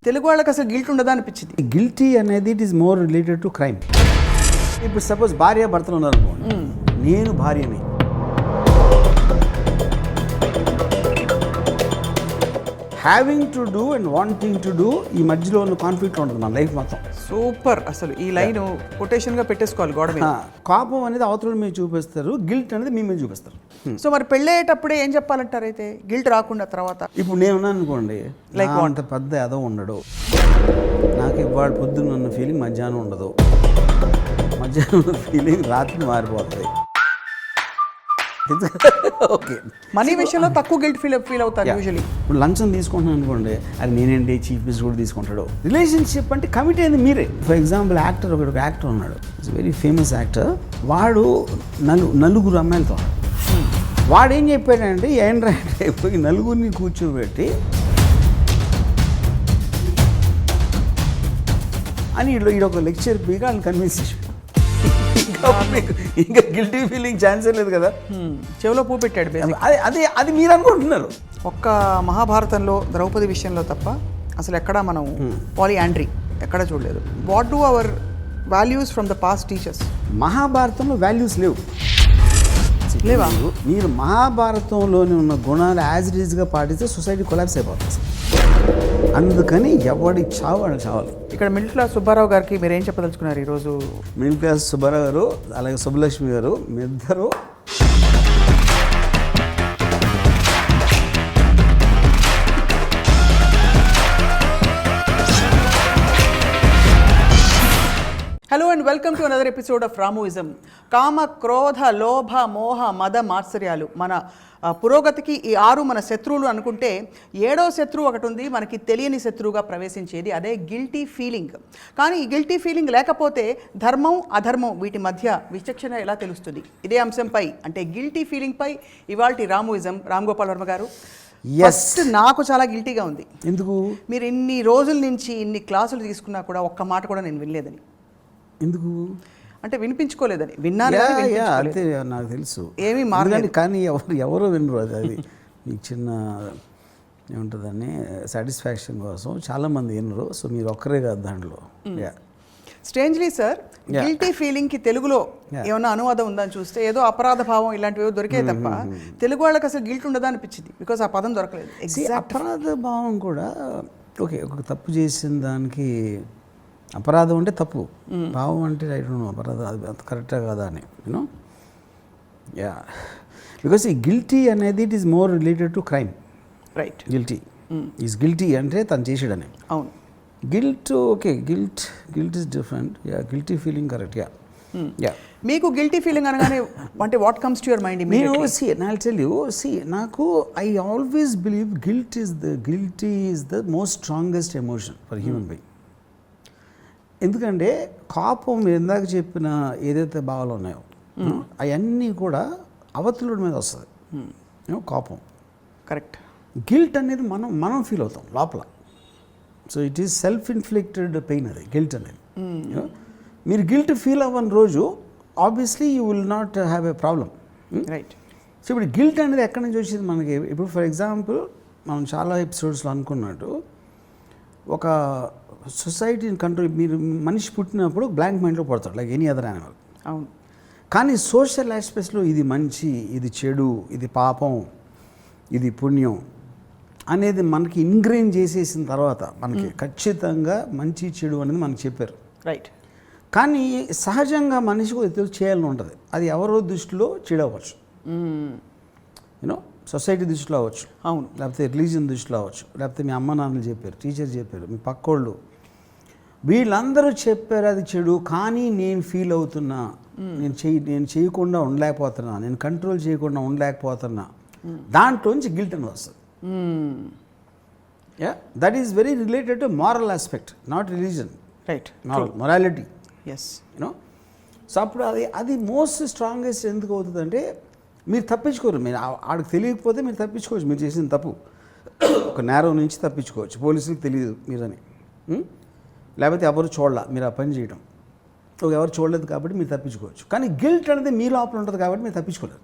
తెలుగు వాళ్ళకి అసలు గిల్ట్ ఉండదా అనిపించింది. గిల్టీ అనేది it is more related to crime. ఇప్పుడు సపోజ్ భార్య భర్తలు ఉన్నారనుకోండి, నేను భార్యని, having to do and wanting to do, ఈ మధ్యలో ఉన్న కాన్ఫ్లిక్ట్ ఉంటుంది మన లైఫ్ మొత్తం. సూపర్. అసలు ఈ లైన్ కొటేషన్ గా పెట్టేసుకోవాలి గోడ మీద. కోపం అనేది అవతల మీద చూపిస్తారు, గిల్ట్ అనేది మీ మీద చూపిస్తారు. సో మరి పెళ్ళయ్యేటప్పుడే ఏం చెప్పాలంటారు అయితే గిల్ట్ రాకుండా తర్వాత? ఇప్పుడు నేను ఉన్నాను అనుకోండి, లైక్ అంత పెద్ద ఏదో ఉండడు, నాకు ఇవాళ పొద్దున్న ఉన్న ఫీలింగ్ మధ్యాహ్నం ఉండదు, మధ్యాహ్నం ఉన్న ఫీలింగ్ రాత్రి మారిపోతుంది. ఓకే, మనీ విషయంలో తక్కువ గిల్ట్ ఫీల్ అవుతారు యూజువల్లీ. ఇప్పుడు లంచం తీసుకుంటున్నాను అనుకోండి, అది నేనేంటి చీఫ్ మినిస్టర్ కూడా తీసుకుంటాడు. రిలేషన్షిప్ అంటే కమిట్ అయింది మీరే. ఫర్ ఎగ్జాంపుల్ యాక్టర్, ఒక యాక్టర్ ఉన్నాడు, ఇట్స్ వెరీ ఫేమస్ యాక్టర్. వాడు నలుగురు అమ్మాయిలతో, వాడు ఏం చెప్పాడంటే ఏంటంటే పోయి నలుగురిని కూర్చోబెట్టి అని ఈడొక లెక్చర్ పీగా వాళ్ళని కన్విన్స్ చేసి, ఇంకా గిల్టీ ఫీలింగ్ ఛాన్సే లేదు కదా. చెవిలో పూ పెట్టాడు. అది మీరు అనుకుంటున్నారు. ఒక్క మహాభారతంలో ద్రౌపది విషయంలో తప్ప అసలు ఎక్కడా మనం పాలియాండ్రీ ఎక్కడా చూడలేదు. What do our values from the past teachers? మహాభారతంలో వాల్యూస్ లేవు. లేవా? మీరు మహాభారతంలోని ఉన్న గుణాలు యాజ్ ఇట్ ఈజ్గా పాటిస్తే సొసైటీ కొలాప్స్ అయిపోతుంది. అందుకని ఎవడి చావాలి. ఇక్కడ మిడిల్ క్లాస్ సుబ్బారావు గారికి మీరు ఏం చెప్పదలుచుకున్నారు ఈరోజు? మిడిల్ క్లాస్ సుబ్బారావు గారు అలాగే సుబ్బలక్ష్మి గారు, మీ ఇద్దరు hello and welcome to another episode of Ramuism. కామ, క్రోధ, లోభ, మోహ, మద, మాత్సర్యాలు మన పురోగతికి ఈ 6 మన శత్రువులు అనుకుంటే 7వ శత్రువు ఒకటి ఉంది, మనకి తెలియని శత్రువుగా ప్రవేశించేది, అదే గిల్టీ ఫీలింగ్. కానీ ఈ గిల్టీ ఫీలింగ్ లేకపోతే ధర్మం అధర్మం వీటి మధ్య విచక్షణ ఎలా తెలుస్తుంది? ఇదే అంశంపై, అంటే గిల్టీ ఫీలింగ్ పై ఇవాల్టి రామూయిజం. రామ్ గోపాల్ వర్మ గారు, ఫస్ట్ నాకు చాలా గిల్టీగా ఉంది. ఎందుకు? మీరు ఇన్ని రోజుల నుంచి ఇన్ని క్లాసులు తీసుకున్నా కూడా ఒక్క మాట కూడా నేను వినలేదని. ఎందుకు అంటే వినిపించుకోలేదని. విన్నాను, అంతే, నాకు తెలుసు ఏమీ మారలేదు. కానీ ఎవరో వినరు. అది మీకు చిన్న ఏముంటుందని సాటిస్ఫాక్షన్ కోసం చాలామంది వినరు. సో మీరు ఒక్కరే కాదు దాంట్లో. స్ట్రేంజ్లీ సార్, గిల్టీ ఫీలింగ్కి తెలుగులో ఏమన్నా అనువాదం ఉందని చూస్తే ఏదో అపరాధ భావం ఇలాంటివి దొరికే తప్ప తెలుగు వాళ్ళకి అసలు గిల్ట్ ఉండదా అనిపించింది. బికాస్ ఆ పదం దొరకలేదు. అపరాధ భావం కూడా ఓకే, ఒక తప్పు చేసిన దానికి అపరాధం అంటే తప్పు, భావం అంటే రైట్, అపరాధం అది అంత కరెక్టా కదా అని యూనో. యా, బికాస్ ఈ గిల్టీ అనేది it is more related to crime. Right, guilty is guilty అంటే తను చేసాడని. అవును. Guilt okay, guilt is different. Yeah, guilty feeling correct. Yeah yeah. మీకు గిల్టీ ఫీలింగ్ అనగానే అంటే what comes to your mind? నేను tell you, నాకు I always believe guilty is the most strongest emotion for human being. ఎందుకంటే కోపం, మీరు ఇందాక చెప్పిన ఏదైతే భావాలు ఉన్నాయో అవన్నీ కూడా అవతలుడి మీద వస్తుంది. కోపం కరెక్ట్. గిల్ట్ అనేది మనం ఫీల్ అవుతాం లోపల. So it is self inflicted pain, అది గిల్ట్ అనేది. మీరు గిల్ట్ ఫీల్ అవ్వని రోజు obviously you will not have a problem. Right. So ఇప్పుడు గిల్ట్ అనేది ఎక్కడి నుంచి వచ్చింది మనకి? ఇప్పుడు ఫర్ ఎగ్జాంపుల్ మనం చాలా ఎపిసోడ్స్లో అనుకున్నట్టు ఒక సొసైటీని కంట్రోల్, మీరు మనిషి పుట్టినప్పుడు బ్లాంక్ మైండ్లో పడతాడు లైక్ ఎనీ అదర్ యానిమల్. అవును. కానీ సోషల్ ఆస్పెక్ట్స్లో ఇది మంచి, ఇది చెడు, ఇది పాపం, ఇది పుణ్యం అనేది మనకి ఇంగ్రెయిన్ చేసేసిన తర్వాత మనకి ఖచ్చితంగా మంచి చెడు అనేది మనకు చెప్పారు. రైట్. కానీ సహజంగా మనిషికి తెలుసు చేయాలని ఉంటుంది. అది ఎవరో దృష్టిలో చెడు అవ్వచ్చు, యూనో, సొసైటీ దృష్టిలో అవ్వచ్చు, అవును, లేకపోతే రిలీజియన్ దృష్టిలో అవ్వచ్చు, లేకపోతే మీ అమ్మ నాన్నలు చెప్పారు, టీచర్ చెప్పారు, మీ పక్కోళ్ళు, వీళ్ళందరూ చెప్పారు అది చెడు. కానీ నేను ఫీల్ అవుతున్నా, నేను చేయకుండా ఉండలేకపోతున్నా, నేను కంట్రోల్ చేయకుండా ఉండలేకపోతున్నా, దాంట్లోంచి గిల్ట్ అని వస్తుంది. Yeah, that is very related to moral aspect, not religion. Right, morality. Yes, you know. So అప్పుడు అది మోస్ట్ స్ట్రాంగెస్ట్ ఎందుకు అవుతుందంటే మీరు తప్పించుకోరు. మీరు ఆడికి తెలియకపోతే మీరు తప్పించుకోవచ్చు, మీరు చేసిన తప్పు. ఒక నేరం నుంచి తప్పించుకోవచ్చు, పోలీసులకు తెలియదు మీరని, లేకపోతే ఎవరు చూడాల మీరు ఆ పని చేయడం, ఎవరు చూడలేదు కాబట్టి మీరు తప్పించుకోవచ్చు. కానీ గిల్ట్ అనేది మీ లోపల ఉంటుంది కాబట్టి మీరు తప్పించుకోలేరు.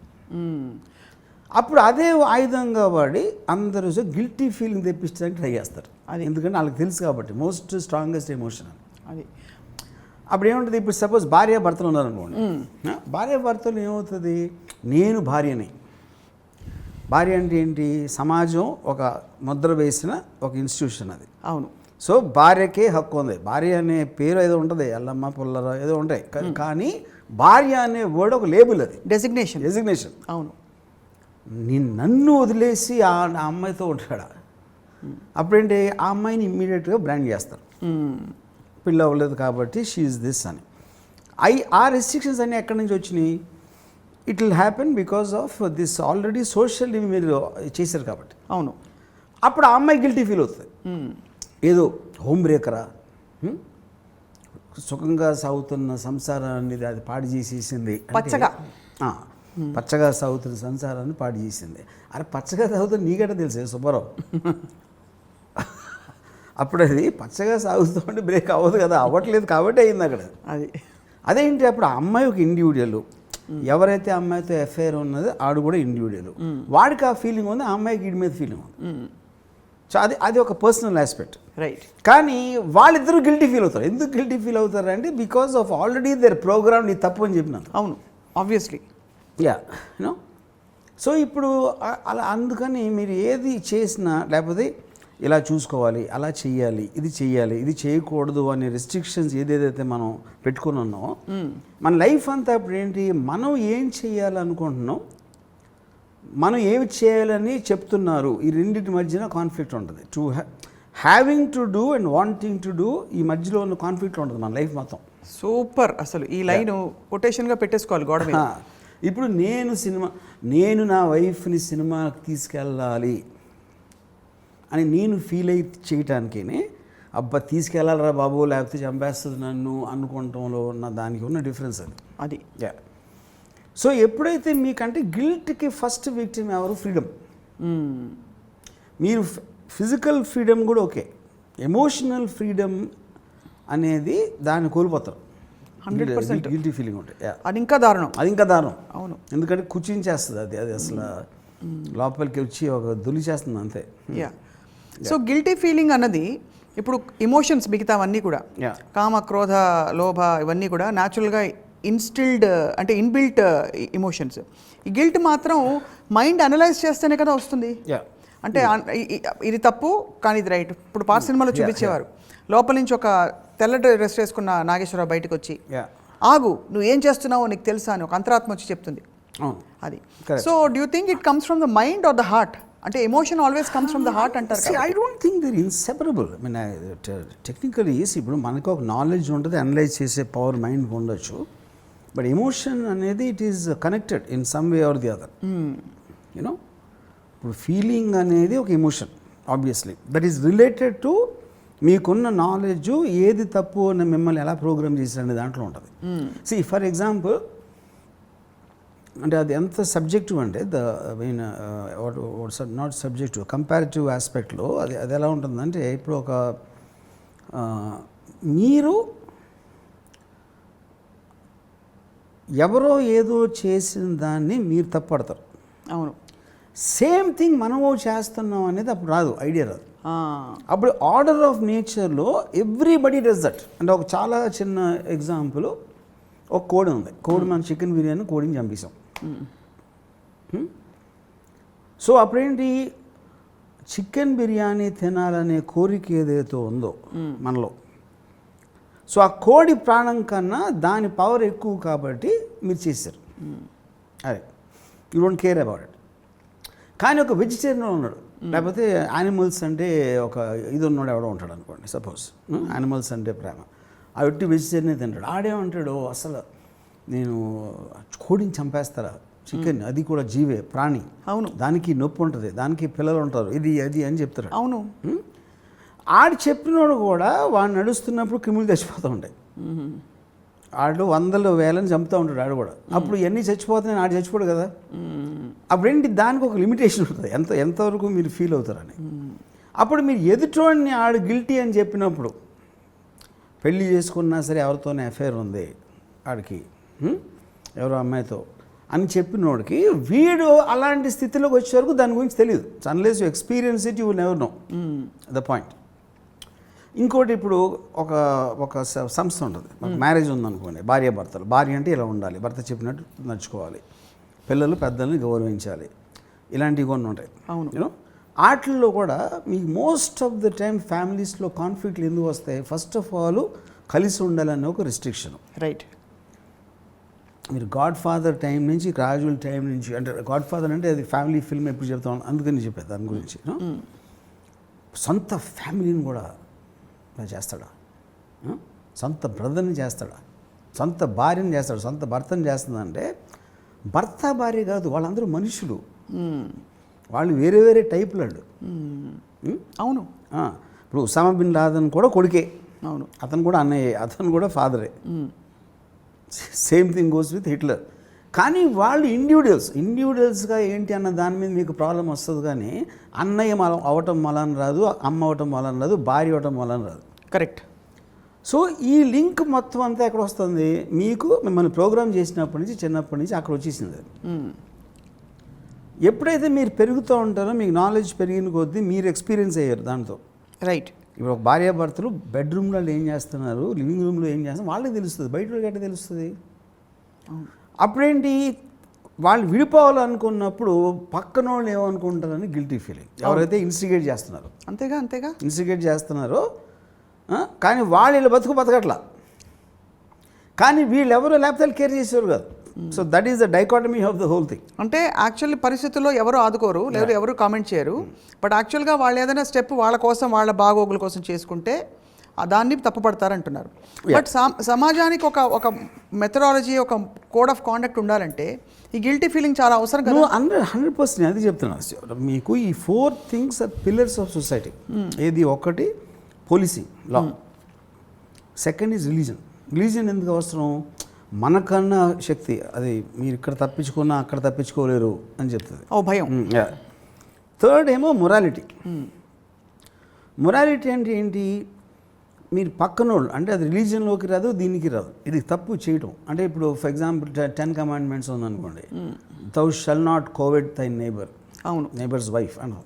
అప్పుడు అదే ఆయుధంగా వాడి అందరూ గిల్టీ ఫీలింగ్ తెప్పించడానికి ట్రై చేస్తారు. అది ఎందుకంటే వాళ్ళకి తెలుసు కాబట్టి మోస్ట్ స్ట్రాంగెస్ట్ ఎమోషన్ అది. అప్పుడు ఏముంటుంది, ఇప్పుడు సపోజ్ భార్య భర్తలు ఉన్నారనుకోండి, భార్య భర్తలు ఏమవుతుంది, నేను భార్యని. భార్య అంటే ఏంటి, సమాజం ఒక ముద్ర వేసిన ఒక ఇన్స్టిట్యూషన్ అది. అవును. సో భార్యకే హక్కు ఉంది. భార్య అనే పేరు ఏదో ఉంటుంది, ఎల్లమ్మ పుల్లర ఏదో ఉంటాయి, కానీ భార్య అనే వర్డ్ ఒక లేబుల్, అది డెసిగ్నేషన్. అవును. నన్ను వదిలేసి ఆ అమ్మాయితో ఉంటాడా, అప్పుడేంటి ఆ అమ్మాయిని ఇమ్మీడియట్గా బ్రాండ్ చేస్తారు, పిల్ల అవ్వలేదు కాబట్టి షీఈస్ దిస్ అని. ఆ రెస్ట్రిక్షన్స్ అన్నీ ఎక్కడి నుంచి వచ్చినాయి, it will happen because of this already social మీరు చేశారు కాబట్టి. అవును. అప్పుడు ఆ అమ్మాయి గిల్టీ ఫీల్ అవుతుంది, ఏదో హోమ్ బ్రేకరా, సుఖంగా సాగుతున్న సంసారాన్ని అది పాడు చేసేసింది, పచ్చగా సాగుతున్న సంసారాన్ని పాడు చేసింది. అరే పచ్చగా సాగుతున్న నీకంటే తెలుసే సుబ్బారావు, అప్పుడు అది పచ్చగా సాగుతుంటే బ్రేక్ అవ్వదు కదా, అవ్వట్లేదు కాబట్టి అయింది అక్కడ. అదేంటి, అప్పుడు ఆ అమ్మాయి ఒక ఇండివిజువల్, ఎవరైతే అమ్మాయితో ఎఫ్ఐఆర్ ఉన్నదో ఆడు కూడా ఇండివిజువల్, వాడికి ఆ ఫీలింగ్ ఉంది, ఆ అమ్మాయికి వీడి మీద ఫీలింగ్ ఉంది. సో అది ఒక పర్సనల్ ఆస్పెక్ట్, రైట్. కానీ వాళ్ళిద్దరూ గిల్టీ ఫీల్ అవుతారు. ఎందుకు గిల్టీ ఫీల్ అవుతారు అంటే because of already their program నీ తప్పు అని చెప్పినాను. అవును, ఆబ్వియస్లీ. యూనో, సో ఇప్పుడు అలా అందుకని మీరు ఏది చేసినా లేకపోతే ఇలా చూసుకోవాలి, అలా చెయ్యాలి, ఇది చేయకూడదు అనే రెస్ట్రిక్షన్స్ ఏదేదైతే మనం పెట్టుకుని ఉన్నామో, మన లైఫ్ అంతా ఇప్పుడు ఏంటి, మనం ఏం చేయాలనుకుంటున్నాం, మనం ఏమి చేయాలని చెప్తున్నారు, ఈ రెండింటి మధ్యన కాన్ఫ్లిక్ట్ ఉంటుంది. Having to do and wanting to do, ఈ మధ్యలో ఉన్న కాన్ఫ్లిక్ట్ ఉంటుంది మన లైఫ్ మొత్తం. సూపర్, అసలు ఈ లైన్ కొటేషన్గా పెట్టేసుకోవాలి గోడ మీద. ఇప్పుడు నేను నా వైఫ్ని సినిమాకి తీసుకెళ్ళాలి అని నేను ఫీల్ అయి చేయటానికే, అబ్బా తీసుకెళ్ళాలరా బాబు లేకపోతే చంపేస్తుంది నన్ను అనుకోవటంలో ఉన్న దానికి ఉన్న డిఫరెన్స్ అది. సో ఎప్పుడైతే మీకంటే గిల్ట్కి ఫస్ట్ విక్టిమ్ ఎవరు, ఫ్రీడమ్. మీరు ఫిజికల్ ఫ్రీడమ్ కూడా ఓకే, ఎమోషనల్ ఫ్రీడమ్ అనేది దాన్ని కోల్పోతారు. 100% గిల్టీ ఫీలింగ్ ఉంటాయి, అది ఇంకా దారుణం. అవును, ఎందుకంటే కుచించేస్తుంది అది అసలు లోపలికి వచ్చి ఒక దొలి చేస్తుంది అంతే. సో గిల్టీ ఫీలింగ్ అన్నది ఇప్పుడు ఎమోషన్స్ మిగతావన్నీ కూడా, కామ క్రోధ లోభ ఇవన్నీ కూడా న్యాచురల్గా ఇన్స్టిల్డ్ అంటే ఇన్బిల్ట్ ఎమోషన్స్. ఈ గిల్ట్ మాత్రం మైండ్ అనలైజ్ చేస్తేనే కదా వస్తుంది. అంటే ఇది తప్పు కానీ ఇది రైట్. ఇప్పుడు పాత సినిమాలో చూపించేవారు, లోపల నుంచి ఒక తెల్ల డ్రెస్ వేసుకున్న నాగేశ్వరరావు బయటకు వచ్చి, ఆగు నువ్వు ఏం చేస్తున్నావో నీకు తెలుసా అని ఒక అంతరాత్మ వచ్చి చెప్తుంది. అది. So do you think it comes from the mind or the heart? అంటే emotion always comes from the heart అంటారు. I don't think they're inseparable. I mean technically ఇప్పుడు మనకు ఒక నాలెడ్జ్ ఉంటుంది, అనలైజ్ చేసే పవర్ మైండ్కి ఉండొచ్చు, బట్ ఎమోషన్ అనేది it is connected in some way or the other. You know, ఇప్పుడు ఫీలింగ్ అనేది ఒక emotion obviously, that is related to మీకున్న నాలెడ్జ్ ఏది తప్పు అని మిమ్మల్ని ఎలా ప్రోగ్రామ్ చేశారనే దాంట్లో ఉంటుంది. సి ఫర్ ఎగ్జాంపుల్, అంటే అది ఎంత సబ్జెక్టివ్ అంటే మెయిన్ నాట్ సబ్జెక్టివ్, కంపారిటివ్ ఆస్పెక్ట్లో అది ఎలా ఉంటుందంటే, ఇప్పుడు ఒక మీరు ఎవరో ఏదో చేసిన దాన్ని మీరు తప్పడతారు. అవును. సేమ్ థింగ్ మనము చేస్తున్నాం అనేది అప్పుడు రాదు, ఐడియా రాదు. అప్పుడు ఆర్డర్ ఆఫ్ నేచర్లో ఎవ్రీబడి డస్ దట్. అంటే ఒక చాలా చిన్న ఎగ్జాంపుల్, ఒక కోడి ఉంది, మన చికెన్ బిర్యానీ కోడిని చంపేసాం. సో అప్పుడేంటి, చికెన్ బిర్యానీ తినాలనే కోరిక ఏదైతే ఉందో మనలో, సో ఆ కోడి ప్రాణం కన్నా దాని పవర్ ఎక్కువ కాబట్టి మీరు చేశారు. అదే you don't care about it. కానీ ఒక వెజిటేరియన్ ఉన్నాడు, లేకపోతే యానిమల్స్ అంటే ఒక ఇది ఉన్నాడు ఎవడో ఉంటాడు అనుకోండి, సపోజ్ యానిమల్స్ అంటే ప్రేమ, ఆ వ్యక్తి వెజిటేరియన్ తింటాడు. ఆడేమంటాడు, అసలు నేను కోడిని చంపేస్తారా, చికెన్ అది కూడా జీవే, ప్రాణి, అవును, దానికి నొప్పి ఉంటుంది, దానికి పిల్లలు ఉంటారు, ఇది అది అని చెప్తారు. అవును. ఆడు చెప్పినోడు కూడా వాడు నడుస్తున్నప్పుడు క్రిములు చచ్చిపోతూ ఉంటాయి. ఆడు వందలు వేలని చంపుతూ ఉంటాడు ఆడు కూడా. అప్పుడు ఎన్ని చచ్చిపోతున్నాయి, ఆడు చచ్చిపోడు కదా. అప్పుడేంటి, దానికి ఒక లిమిటేషన్ ఉంటుంది, ఎంతవరకు మీరు ఫీల్ అవుతారని. అప్పుడు మీరు ఎదుటోడిని ఆడు గిల్టీ అని చెప్పినప్పుడు, పెళ్ళి చేసుకున్నా సరే ఎవరితోనే అఫైర్ ఉంది ఆడికి, ఎవరో అమ్మాయితో, అని చెప్పినోడికి వీడు అలాంటి స్థితిలోకి వచ్చే వరకు దాని గురించి తెలియదు. Unless you experience it you will never know the point. ఇంకోటి ఇప్పుడు ఒక సంస్థ ఉంటుంది, మ్యారేజ్ ఉందనుకోండి, భార్యాభర్తలు. భార్య అంటే ఇలా ఉండాలి, భర్త చెప్పినట్టు నడుచుకోవాలి, పిల్లలు పెద్దల్ని గౌరవించాలి, ఇలాంటివి కొన్ని ఉంటాయి. అవును. యూనో వాటిల్లో కూడా మీకు మోస్ట్ ఆఫ్ ద టైం ఫ్యామిలీస్లో కాన్ఫ్లిక్ట్లు ఎందుకు వస్తాయి? ఫస్ట్ ఆఫ్ ఆల్ కలిసి ఉండాలనే ఒక రిస్ట్రిక్షన్. రైట్. మీరు గాడ్ ఫాదర్ టైం నుంచి, రాజుల టైం నుంచి, అంటే గాడ్ ఫాదర్ అంటే అది ఫ్యామిలీ ఫిల్మ్ ఎప్పుడు చెప్తాను, అందుకని చెప్పేది దాని గురించి. సొంత ఫ్యామిలీని కూడా చేస్తాడా? సొంత బ్రదర్ని చేస్తాడా? సొంత భార్యని చేస్తాడు? సొంత భర్తని చేస్తుందంటే భర్త భార్య కాదు, వాళ్ళందరూ మనుషులు, వాళ్ళు వేరే వేరే టైపులు. అవును. ఇప్పుడు ఉసామా బిన్ లాదెన్ కూడా కొడుకే, అవును, అతను కూడా అన్నయ్యే, అతను కూడా ఫాదరే. Same thing goes with Hitler. కానీ వాళ్ళు ఇండివిజువల్స్గా ఏంటి అన్న దాని మీద మీకు ప్రాబ్లం వస్తుంది. కానీ అన్నయ్య అవటం వలన రాదు, అమ్మ అవటం వలన రాదు, భార్య అవటం వలన రాదు. కరెక్ట్. సో ఈ లింక్ మొత్తం అంతా ఎక్కడ వస్తుంది? మీకు మిమ్మల్ని ప్రోగ్రామ్ చేసినప్పటి నుంచి, చిన్నప్పటి నుంచి అక్కడ వచ్చేసింది. ఎప్పుడైతే మీరు పెరుగుతూ ఉంటారో, మీకు నాలెడ్జ్ పెరిగిన కొద్దీ మీరు ఎక్స్పీరియన్స్ అయ్యారు దాంతో. రైట్. ఇప్పుడు ఒక భార్యాభర్తలు బెడ్రూమ్లో ఏం చేస్తున్నారు, లివింగ్ రూమ్లో ఏం చేస్తున్నారు వాళ్ళకి తెలుస్తుంది, బయట వాళ్ళకి ఎట్లా తెలుస్తుంది? అప్పుడేంటి, వాళ్ళు విడిపోవాలనుకున్నప్పుడు పక్కన వాళ్ళు ఏమనుకుంటారని గిల్టీ ఫీలింగ్. ఎవరైతే ఇన్స్టిగేట్ చేస్తున్నారు, అంతేగా ఇన్స్టిగేట్ చేస్తున్నారో, కానీ వాళ్ళు బతకట్లా, కానీ వీళ్ళెవరో లేకపోతే కేర్ చేసేవారు కాదు. So that is the dichotomy of the whole thing. అంటే యాక్చువల్లీ పరిస్థితుల్లో ఎవరు ఆదుకోరు, లేదా ఎవరు కామెంట్ చేయరు. బట్ యాక్చువల్గా వాళ్ళు ఏదైనా స్టెప్ వాళ్ళ కోసం, వాళ్ళ బాగోగుల కోసం చేసుకుంటే దాన్ని తప్పుపడతారంటున్నారు. బట్ సమాజానికి ఒక మెథడాలజీ, ఒక కోడ్ ఆఫ్ కాండక్ట్ ఉండాలంటే ఈ గిల్టీ ఫీలింగ్ చాలా అవసరం కదా. 100% అది చెప్తున్నాను మీకు. ఈ 4 things are pillars of society. ఏది? ఒకటి policy, law. Second is religion ఎందుకు అవసరం? మనకన్నా శక్తి అది, మీరు ఇక్కడ తప్పించుకున్నా అక్కడ తప్పించుకోలేరు అని చెప్తుంది. భయం. థర్డ్ ఏమో మొరాలిటీ. మొరాలిటీ అంటే ఏంటి? మీరు పక్కనోళ్ళు, అంటే అది రిలీజియన్లోకి రాదు, దీనికి రాదు, ఇది తప్పు చేయటం. అంటే ఇప్పుడు ఫర్ ఎగ్జాంపుల్ 10 కమాండ్మెంట్స్ ఉందనుకోండి, thou shall not covet thy neighbor. అవును, నైబర్స్ వైఫ్ అన్న.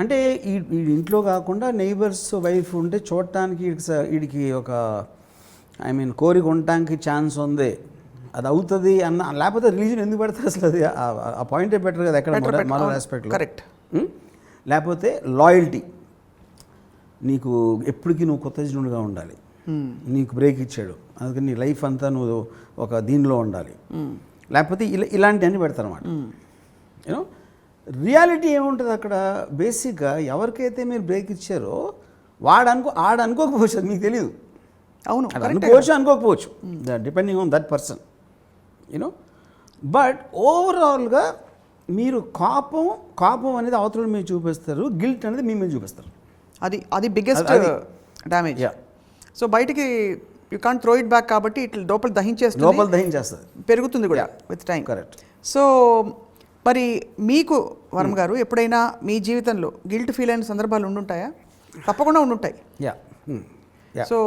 అంటే ఈ ఇంట్లో కాకుండా నైబర్స్ వైఫ్ ఉంటే చూడటానికి వీడికి ఒక కోరిక ఉండటానికి ఛాన్స్ ఉంది, అది అవుతుంది అన్న. లేకపోతే రిలీజన్ ఎందుకు పెడతారు అసలు? అది ఆ పాయింటే బెటర్ కదా ఎక్కడ మరో ఆస్పెక్ట్లో. కరెక్ట్. లేకపోతే లాయల్టీ, నీకు ఎప్పటికీ నువ్వు కృతజ్ఞుడిగా ఉండాలి, నీకు బ్రేక్ ఇచ్చాడు అందుకని నీ లైఫ్ అంతా నువ్వు ఒక దీనిలో ఉండాలి, లేకపోతే ఇలాంటివన్నీ పెడతారు అన్నమాట. యూనో రియాలిటీ ఏముంటుంది అక్కడ? బేసిక్గా ఎవరికైతే మీరు బ్రేక్ ఇచ్చారో అనుకోకపోవచ్చు, అది మీకు తెలియదు. అవును, అనుకోకపోవచ్చు, depending on that person. You know but ఓవరాల్గా మీరు కోపం అనేది అవతల మీద చూపిస్తారు, గిల్ట్ అనేది మీ మీద చూపిస్తారు. అది బిగ్గెస్ట్ డ్యామేజ్. సో బయటికి you can't throw it back, కాబట్టి ఇట్లా లోపల దహించేస్తుంది, పెరుగుతుంది కూడా విత్ టైం. కరెక్ట్. సో మరి మీకు వర్మ గారు ఎప్పుడైనా మీ జీవితంలో గిల్ట్ ఫీల్ అయిన సందర్భాలు ఉండుంటాయా? తప్పకుండా ఉండుంటాయి. సో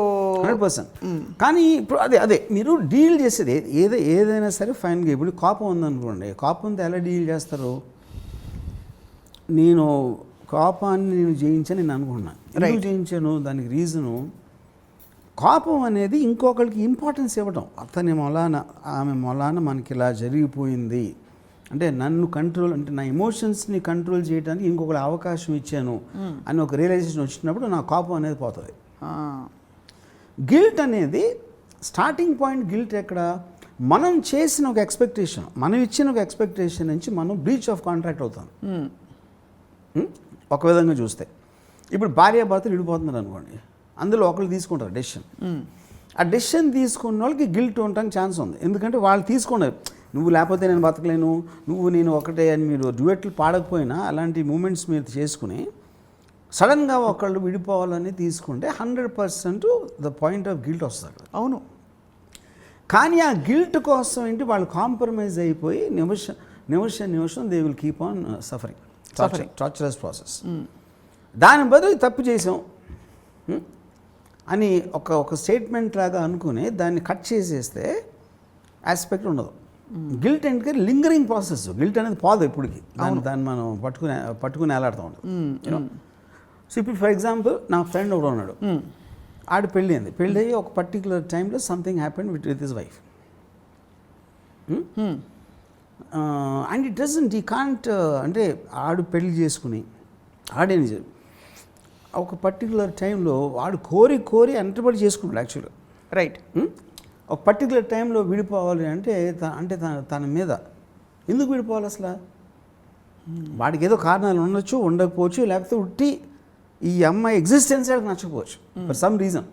100%. కానీ ఇప్పుడు అదే మీరు డీల్ చేసేది ఏదైనా సరే ఫైన్గా. ఇప్పుడు కోపం ఉందనుకోండి, కోపంతో ఎలా డీల్ చేస్తారు? నేను కోపాన్ని జయించని నేను అనుకున్నాను. ఎందుకు జయించాను? దానికి రీజను, కోపం అనేది ఇంకొకరికి ఇంపార్టెన్స్ ఇవ్వడం. అతని మొలాన, ఆమె మొలాన మనకి ఇలా జరిగిపోయింది అంటే నన్ను కంట్రోల్, అంటే నా ఎమోషన్స్ని కంట్రోల్ చేయడానికి ఇంకొకరి అవకాశం ఇచ్చాను అని ఒక రియలైజేషన్ వచ్చినప్పుడు నా కోపం అనేది పోతుంది. గిల్ట్ అనేది స్టార్టింగ్ పాయింట్. గిల్ట్ ఎక్కడ? మనం చేసిన ఒక ఎక్స్పెక్టేషన్, మనం ఇచ్చిన ఒక ఎక్స్పెక్టేషన్ నుంచి మనం బ్రీచ్ ఆఫ్ కాంట్రాక్ట్ అవుతాం. ఒక విధంగా చూస్తే ఇప్పుడు భార్యాభర్తలు విడిపోతున్నారు అనుకోండి, అందులో ఒకళ్ళు తీసుకుంటారు డెసిషన్. ఆ డెసిషన్ తీసుకున్న వాళ్ళకి గిల్ట్ ఉండడానికి ఛాన్స్ ఉంది. ఎందుకంటే వాళ్ళు తీసుకున్నారు, నువ్వు లేకపోతే నేను బతకలేను, నేను ఒకటే అని. మీరు డ్యూయెట్లు పాడకపోయినా అలాంటి మూమెంట్స్ మీరు చేసుకుని సడన్గా ఒకళ్ళు విడిపోవాలని తీసుకుంటే 100% ద పాయింట్ ఆఫ్ గిల్ట్ వస్తుంది. అవును. కానీ ఆ గిల్ట్ కోసం ఏంటి, వాళ్ళు కాంప్రమైజ్ అయిపోయి నిమిషం they will keep on suffering, torturous process. దాని బదులు తప్పు చేసాం అని ఒక స్టేట్మెంట్ లాగా అనుకుని దాన్ని కట్ చేసేస్తే ఆస్పెక్ట్ ఉండదు. గిల్ట్ అంటే లింగరింగ్ ప్రాసెస్. గిల్ట్ అనేది పోదు ఎప్పటికి, దాన్ని మనం పట్టుకుని వేలాడుతూ ఉంటాం. సో ఇప్పుడు ఫర్ ఎగ్జాంపుల్ నా ఫ్రెండ్ ఒకడు ఉన్నాడు, ఆడు పెళ్ళి అయింది, పెళ్ళి అయ్యి ఒక పర్టికులర్ టైంలో something happened with his wife and it doesn't, ఈ కాంట్, అంటే ఆడు పెళ్లి చేసుకుని ఆడేం ఒక పర్టికులర్ టైంలో వాడు కోరి ఎంటబడి చేసుకున్నాడు యాక్చువల్గా. రైట్. ఒక పర్టికులర్ టైంలో విడిపోవాలి అంటే తన మీద ఎందుకు విడిపోవాలి అసలు? వాడికి ఏదో కారణాలు ఉండొచ్చు, ఉండకపోవచ్చు, లేకపోతే ఉట్టి ఈ అమ్మాయి ఎగ్జిస్టెన్స్ వాడికి నచ్చకపోవచ్చు ఫర్ సమ్ రీజన్.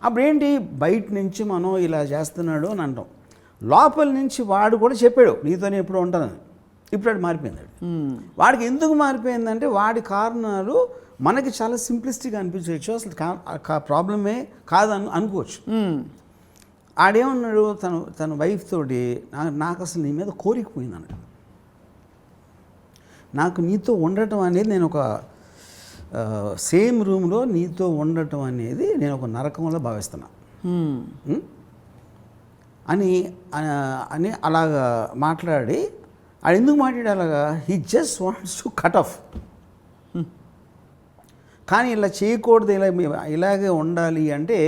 అప్పుడు ఏంటి, బయట నుంచి మనం ఇలా చేస్తున్నాడు అని అంటాం, లోపల నుంచి వాడు కూడా చెప్పాడు నీతోనే ఎప్పుడు ఉంటానని. ఇప్పుడు వాడు మారిపోయింది. వాడికి ఎందుకు మారిపోయిందంటే వాడి కారణాలు మనకి చాలా సింప్లిస్టిక్గా అనిపించవచ్చు, అసలు ప్రాబ్లమే కాదని అనుకోవచ్చు. ఆడేమన్నాడు, తన వైఫ్ తోటి నాకు అసలు నీ మీద కోరికపోయింది అన్నాడు. నాకు నీతో ఉండటం అనేది, నేను ఒక సేమ్ రూమ్లో నీతో ఉండటం అనేది నేను ఒక నరకంలో భావిస్తున్నా అని అలాగా మాట్లాడి, అది ఎందుకు మాట్లాడి అలాగా, he just wants to cut off. కానీ ఇలా చేయకూడదు, ఇలాగే ఉండాలి అంటే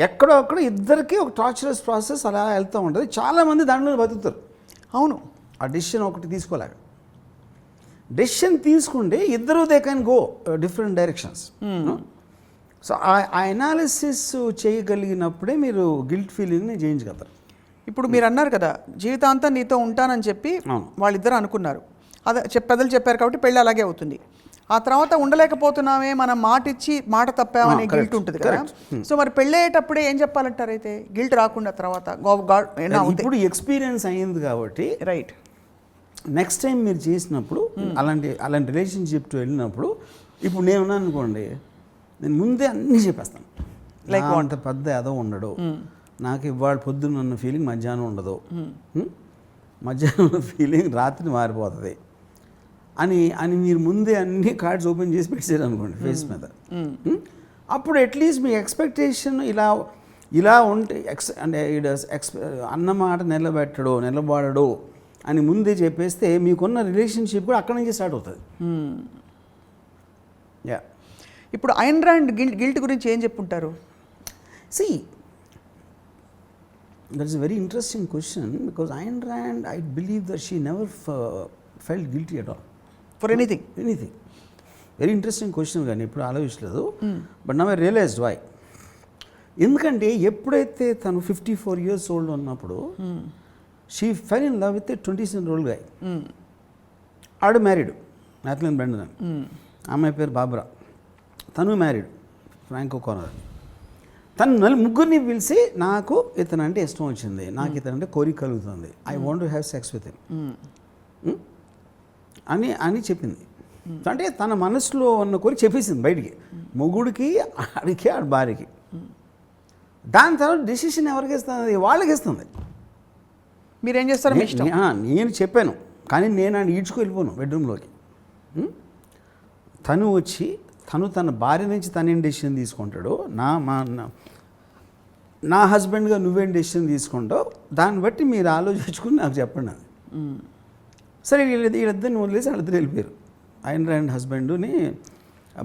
ఎక్కడో అక్కడ ఇద్దరికి ఒక టార్చరస్ ప్రాసెస్ అలా వెళ్తూ ఉంటుంది. చాలామంది దాంట్లో బతుకుతారు. అవును, ఆ డెసిషన్ ఒకటి తీసుకోలేక, డెసిషన్ తీసుకుంటే ఇద్దరు they can go different directions. So ఆ ఎనాలిసిస్ చేయగలిగినప్పుడే మీరు గిల్ట్ ఫీలింగ్ని జయించగలుగుతారు. ఇప్పుడు మీరు అన్నారు కదా, జీవితాంతం నీతో ఉంటానని చెప్పి వాళ్ళిద్దరు అనుకున్నారు, అదే పెద్దలు చెప్పారు కాబట్టి పెళ్ళి అలాగే అవుతుంది. ఆ తర్వాత ఉండలేకపోతున్నామే, మనం మాట ఇచ్చి మాట తప్పామనే గిల్ట్ ఉంటుంది కదా. సో మరి పెళ్ళయ్యేటప్పుడే ఏం చెప్పాలంటారు అయితే గిల్ట్ రాకుండా? తర్వాత ఇప్పుడు ఎక్స్పీరియన్స్ అయ్యింది కాబట్టి రైట్, నెక్స్ట్ టైం మీరు చేసినప్పుడు అలాంటి రిలేషన్షిప్ వెళ్ళినప్పుడు, ఇప్పుడు నేను ఉన్నాను అనుకోండి, నేను ముందే అన్నీ చెప్పేస్తాను. లైక్ అంత పెద్ద ఏదో ఉండడు, నాకు ఇవాళ పొద్దున్న ఉన్న ఫీలింగ్ మధ్యాహ్నం ఉండదు, మధ్యాహ్నం ఉన్న ఫీలింగ్ రాత్రి మారిపోతుంది అని మీరు ముందే అన్ని కార్డ్స్ ఓపెన్ చేసి పెట్టారు అనుకోండి ఫేస్ మీద. అప్పుడు అట్లీస్ట్ మీ ఎక్స్పెక్టేషన్ ఇలా ఉంటే అంటే అన్నమాట నిలబడడు అని ముందే చెప్పేస్తే మీకున్న రిలేషన్షిప్ కూడా అక్కడి నుంచి స్టార్ట్ అవుతుంది. యా, ఇప్పుడు ఐన్ ర్యాండ్ గిల్ట్ గురించి ఏం చెప్పుంటారు? See, that is very interesting question because Ayn Rand I believe that she never felt guilty at all for anything. Very interesting question, కానీ ఇప్పుడు ఆలోచించలేదు. But now I realised why. ఎందుకంటే ఎప్పుడైతే తను 54 years old ఉన్నప్పుడు she fell in love with 27-year-old guy. ఆడు married, Nathaniel Branden. అమ్మాయి పేరు బాబ్రా, తను మ్యారీడ్, ఫ్రాంక్ ఓకానర్. తను ముగ్గురిని పిలిచి నాకు ఇతనంటే ఇష్టం వచ్చింది, నాకు ఇతనంటే కోరిక కలుగుతుంది, I want to have sex with him అని చెప్పింది. అంటే తన మనసులో ఉన్న కోరిక చెప్పేసింది బయటికి, మొగుడికి, ఆడికి, ఆడి భార్యకి. దాని తర్వాత డెసిషన్ ఎవరికి ఇస్తుంది? వాళ్ళకి ఇస్తుంది. మీరేం చేస్తారు? నేను చెప్పాను, కానీ నేను ఆయన ఈడ్చుకు వెళ్ళిపోను బెడ్రూమ్లోకి. తను వచ్చి తన భార్య నుంచి తనేం డెసిషన్ తీసుకుంటాడు, నా హస్బెండ్గా నువ్వేం డెసిషన్ తీసుకుంటావు, దాన్ని బట్టి మీరు ఆలోచించుకుని నాకు చెప్పండి. అది సరే, వీళ్ళిద్దరిని వదిలేసి వాళ్ళిద్దరు వెళ్ళిపోయారు. ఐన్ ర్యాండ్ హస్బెండ్ని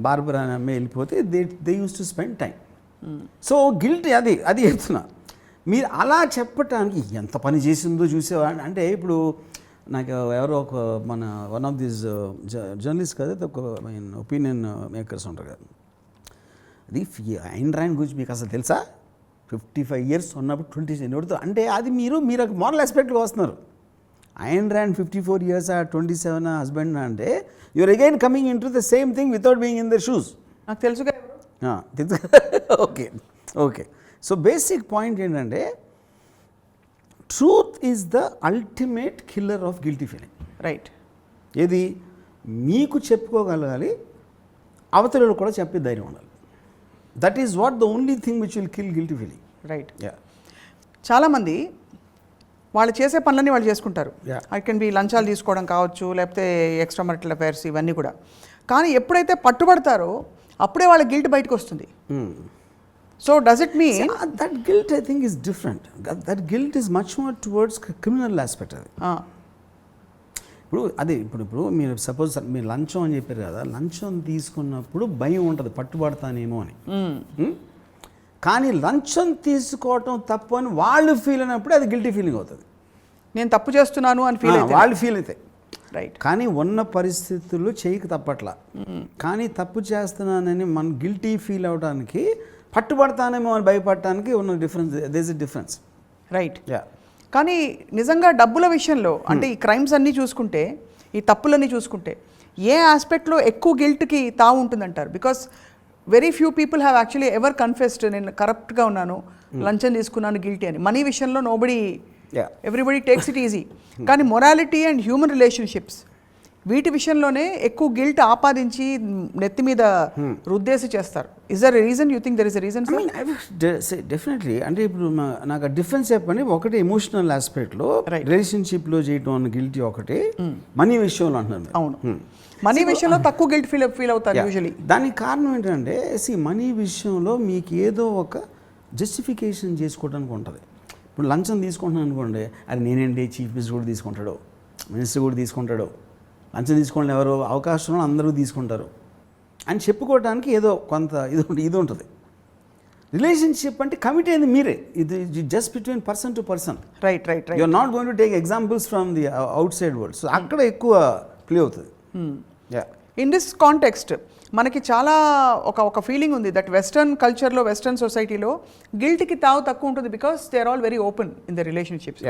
బార్బరా అనే అమ్మాయి వెళ్ళిపోతే they use to spend time. So guilt అది చెప్తున్నా. మీరు అలా చెప్పటానికి ఎంత పని చేసిందో చూసేవాడిని. అంటే ఇప్పుడు నాకు ఎవరో ఒక మన వన్ ఆఫ్ దీస్ జర్నలిస్ట్ కదా, ఒక ఒపీనియన్ మేకర్స్ ఉంటారు కదా, అది ఐన్ ర్యాండ్ గురించి మీకు అసలు తెలుసా? 55 years ఉన్నప్పుడు 27 అంటే అది మీరు మోరల్ ఆస్పెక్ట్గా వస్తున్నారు. ఐన్ ర్యాండ్ 54 years 27 హస్బెండ్ అంటే you're again coming into the same thing without being in the shoes. నాకు తెలుసు కదా. ఓకే. సో బేసిక్ పాయింట్ ఏంటంటే, truth is the ultimate killer of guilty feeling. Right. ఏది మీకు చెప్పుకోగలగాలి, అవతలలో కూడా చెప్పే ధైర్యం ఉండాలి. That is what the only thing which will kill guilty feeling. Right. చాలామంది వాళ్ళు చేసే పనులన్నీ వాళ్ళు చేసుకుంటారు. ఐ కెన్ బి లంచాలు తీసుకోవడం కావచ్చు, లేకపోతే ఎక్స్ట్రా marital affairs, ఇవన్నీ కూడా. కానీ ఎప్పుడైతే పట్టుబడతారో అప్పుడే వాళ్ళ గిల్ట్ బయటకు వస్తుంది. So does it mean that guilt I think is different. That guilt is much more towards criminal aspect. అది ఇప్పుడు అదే ఇప్పుడు మీరు సపోజ్ మీరు లంచం అని చెప్పారు కదా, లంచం తీసుకున్నప్పుడు భయం ఉంటుంది పట్టుబడతానేమో అని. కానీ లంచం తీసుకోవటం తప్పు అని వాళ్ళు ఫీల్ అయినప్పుడు అది గిల్టీ ఫీలింగ్ అవుతుంది. నేను తప్పు చేస్తున్నాను అని ఫీల్ అయితే వాళ్ళు ఫీల్ అవుతాయి. రైట్. కానీ ఉన్న పరిస్థితుల్లో చేయక తప్పట్లా. కానీ తప్పు చేస్తున్నానని మన గిల్టీ ఫీల్ అవడానికి, పట్టుబడతానేమో అని భయపడటానికి ఉన్న difference, there is a difference. Right. Yeah. కానీ నిజంగా డబ్బుల విషయంలో అంటే ఈ క్రైమ్స్ అన్నీ చూసుకుంటే, ఈ తప్పులన్నీ చూసుకుంటే ఏ ఆస్పెక్ట్లో ఎక్కువ గిల్ట్కి తావు ఉంటుందంటారు? Because very few people have actually ever confessed నేను కరప్ట్గా ఉన్నాను, లంచం తీసుకున్నాను గిల్టీ అని. మనీ విషయంలో nobody, everybody takes it easy. కానీ మొరాలిటీ అండ్ హ్యూమన్ రిలేషన్షిప్స్ వీటి విషయంలోనే ఎక్కువ గిల్ట్ ఆపాదించి నెత్తి మీద రుద్దేసి చేస్తారు. Is there reason? You think there is a reason? Definitely. అంటే ఇప్పుడు నాకు ఆ డిఫరెన్స్ చెప్పండి. ఒకటి ఎమోషనల్ ఆస్పెక్ట్లో రిలేషన్షిప్లో చేయటం అన్న గిల్టీ ఒకటి, మనీ విషయంలో అంటున్నాను. అవును, మనీ విషయంలో తక్కువ గిల్ట్ ఫీల్ అవుతారు యూజువలీ. దానికి కారణం ఏంటంటే మనీ విషయంలో మీకు ఏదో ఒక జస్టిఫికేషన్ చేసుకోవడానికి ఉంటుంది. ఇప్పుడు లంచం తీసుకుంటున్నాను అనుకోండి, అది నేనేంటి చీఫ్ మినిస్టర్ కూడా తీసుకుంటాడు, మినిస్టర్ కూడా తీసుకుంటాడు, లంచం తీసుకోండి ఎవరు అవకాశం అందరూ తీసుకుంటారు అని చెప్పుకోవడానికి ఏదో కొంత ఇది ఉంటుంది. రిలేషన్షిప్ అంటే కమిట్ అయింది మీరే, ఇది just between person to person. Right right right. You are not going to take examples from the outside world. So అక్కడ ఎక్కువ ప్లే అవుతుంది. ఇన్ దిస్ కాంటెక్స్ట్ మనకి చాలా ఒక ఫీలింగ్ ఉంది దట్ వెస్టర్న్ కల్చర్లో, వెస్టర్న్ సొసైటీలో గిల్ట్కి తావు తక్కువ ఉంటుంది because they are all very open in the relationships.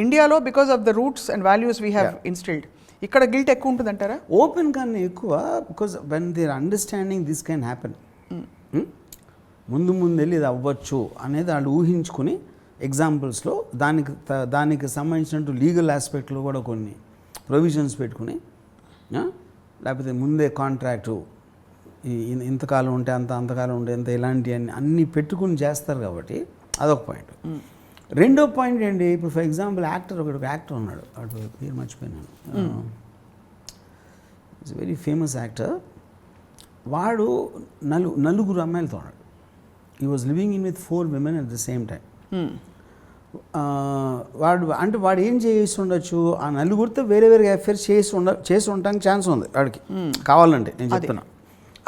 ఇండియాలో because of the roots and values we have instilled, ఇక్కడ గిల్ట్ ఎక్కువ ఉంటుంది అంటారా? ఓపెన్ కన్నా ఎక్కువ, because when they are understanding this can happen, ముందు వెళ్ళి ఇది అవ్వచ్చు అనేది వాళ్ళు ఊహించుకుని ఎగ్జాంపుల్స్లో దానికి సంబంధించినట్టు లీగల్ ఆస్పెక్ట్లో కూడా కొన్ని ప్రొవిజన్స్ పెట్టుకుని, లేకపోతే ముందే కాంట్రాక్టు ఇంతకాలం ఉంటే అంతకాలం ఉంటే ఇలాంటి అన్నీ పెట్టుకుని చేస్తారు కాబట్టి అదొక పాయింట్. రెండో పాయింట్ ఏంటి, ఇప్పుడు ఫర్ ఎగ్జాంపుల్ ఒక యాక్టర్ ఉన్నాడు, అటు పేరు మర్చిపోయినాను, ఇట్స్ వెరీ ఫేమస్ యాక్టర్. వాడు నలుగురు అమ్మాయిలతో ఉన్నాడు. He was living in with 4 women at the same time. వాడు ఏం చేసి ఉండొచ్చు, ఆ నలుగురితో వేరే అఫేర్స్ చేసి ఉండడానికి ఛాన్స్ ఉంది వాడికి, కావాలంటే నేను చెప్తున్నా.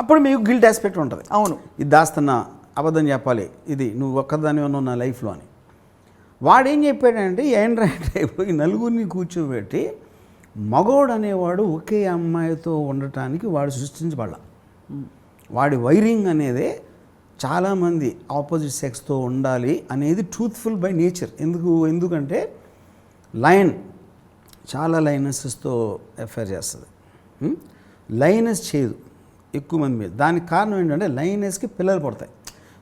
అప్పుడు మీకు గిల్ట్ ఆస్పెక్ట్ ఉంటుంది. అవును, ఇది దాస్తున్నా, అబద్ధం చెప్పాలి, ఇది నువ్వు ఒక్కదాని ఉన్నావు నా లైఫ్లో అని. వాడేం చెప్పాడంటే ఏంటంటే ఈ నలుగురిని కూర్చోబెట్టి మగోడు అనేవాడు ఒకే అమ్మాయితో ఉండటానికి వాడు సృష్టించబడ. వాడి వైరింగ్ అనేది చాలామంది ఆపోజిట్ సెక్స్తో ఉండాలి అనేది ట్రూత్ఫుల్ బై నేచర్. ఎందుకంటే లయన్ చాలా లైనసెస్తో ఎఫైర్ చేస్తుంది, లైనస్ చేయదు ఎక్కువ మంది మీద. దానికి కారణం ఏంటంటే లైనస్కి పిల్లలు పడతాయి.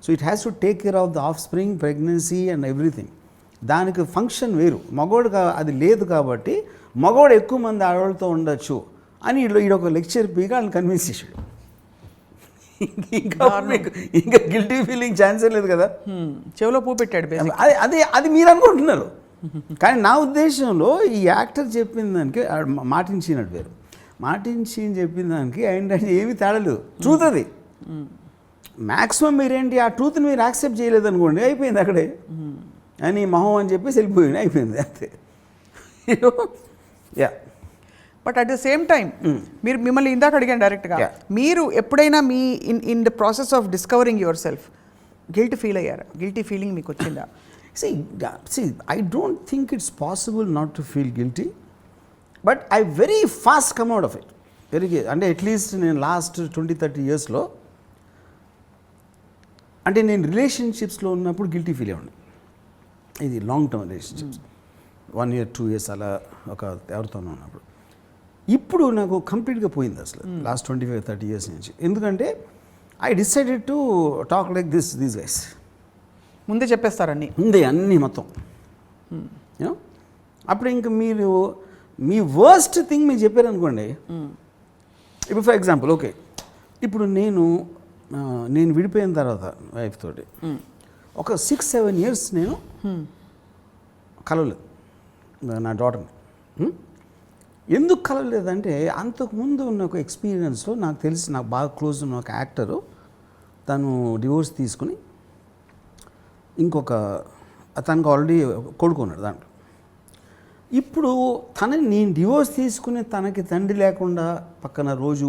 So it has to take care of the of spring, pregnancy and everything. దానికి ఫంక్షన్ వేరు. మగోడు అది లేదు కాబట్టి మగోడు ఎక్కువ మంది ఆడవాళ్ళతో ఉండొచ్చు అని ఈడొక లెక్చర్ పీగా వాళ్ళని కన్విన్స్ చేశాడు. ఇంకా గిల్టీ ఫీలింగ్ ఛాన్సే లేదు కదా, చెవిలో పూ పెట్టాడు. అది మీరు అనుకుంటున్నారు. కానీ నా ఉద్దేశంలో ఈ యాక్టర్ చెప్పిన దానికి మాటించినట్టు వేరు, మాటించి చెప్పిన దానికి ఏంటంటే ఏమీ తేడలేదు. ట్రూత్ అది. మ్యాక్సిమం మీరేంటి ఆ ట్రూత్ని మీరు యాక్సెప్ట్ చేయలేదు అనుకోండి, అయిపోయింది అక్కడే అని మొహం అని చెప్పేసి వెళ్ళిపోయింది, అయిపోయింది అంతే. Yeah. But at the same time మిమ్మల్ని ఇందాక అడిగాను డైరెక్ట్గా, మీరు ఎప్పుడైనా me in the process of discovering your self guilt feel అయ్యారా? గిల్టీ ఫీలింగ్ మీకు వచ్చిందా? See, I don't think it's possible not to feel guilty, but I very fast come out of it. అంటే అట్లీస్ట్ నేను last 20-30 yearsలో అంటే నేను రిలేషన్షిప్స్లో ఉన్నప్పుడు guilty feel అయ్యండి. ఇది long term relationships 1 year 2 years అలా ఒక ఎవరితోనూ ఉన్నప్పుడు. ఇప్పుడు నాకు కంప్లీట్గా పోయింది అసలు లాస్ట్ 25-30 years నుంచి. ఎందుకంటే I decided to talk like these guys. ముందే చెప్పేస్తారన్నీ, ముందే అన్నీ మొత్తం. అప్పుడు ఇంకా మీరు మీ వర్స్ట్ థింగ్ మీరు చెప్పారు అనుకోండి. ఇప్పుడు ఫర్ ఎగ్జాంపుల్ ఓకే, ఇప్పుడు నేను విడిపోయిన తర్వాత వైఫ్ తోటి ఒక 6-7 years నేను కలవలేదు నా డాటర్ని. ఎందుకు కలవలేదంటే అంతకుముందు ఉన్న ఒక ఎక్స్పీరియన్స్లో నాకు బాగా క్లోజ్ ఉన్న ఒక యాక్టరు, తను డివోర్స్ తీసుకుని ఇంకొక తనకు ఆల్రెడీ కొడుకున్నాడు దాంట్లో. ఇప్పుడు నేను డివోర్స్ తీసుకుని తనకి తండ్రి లేకుండా పక్కన రోజు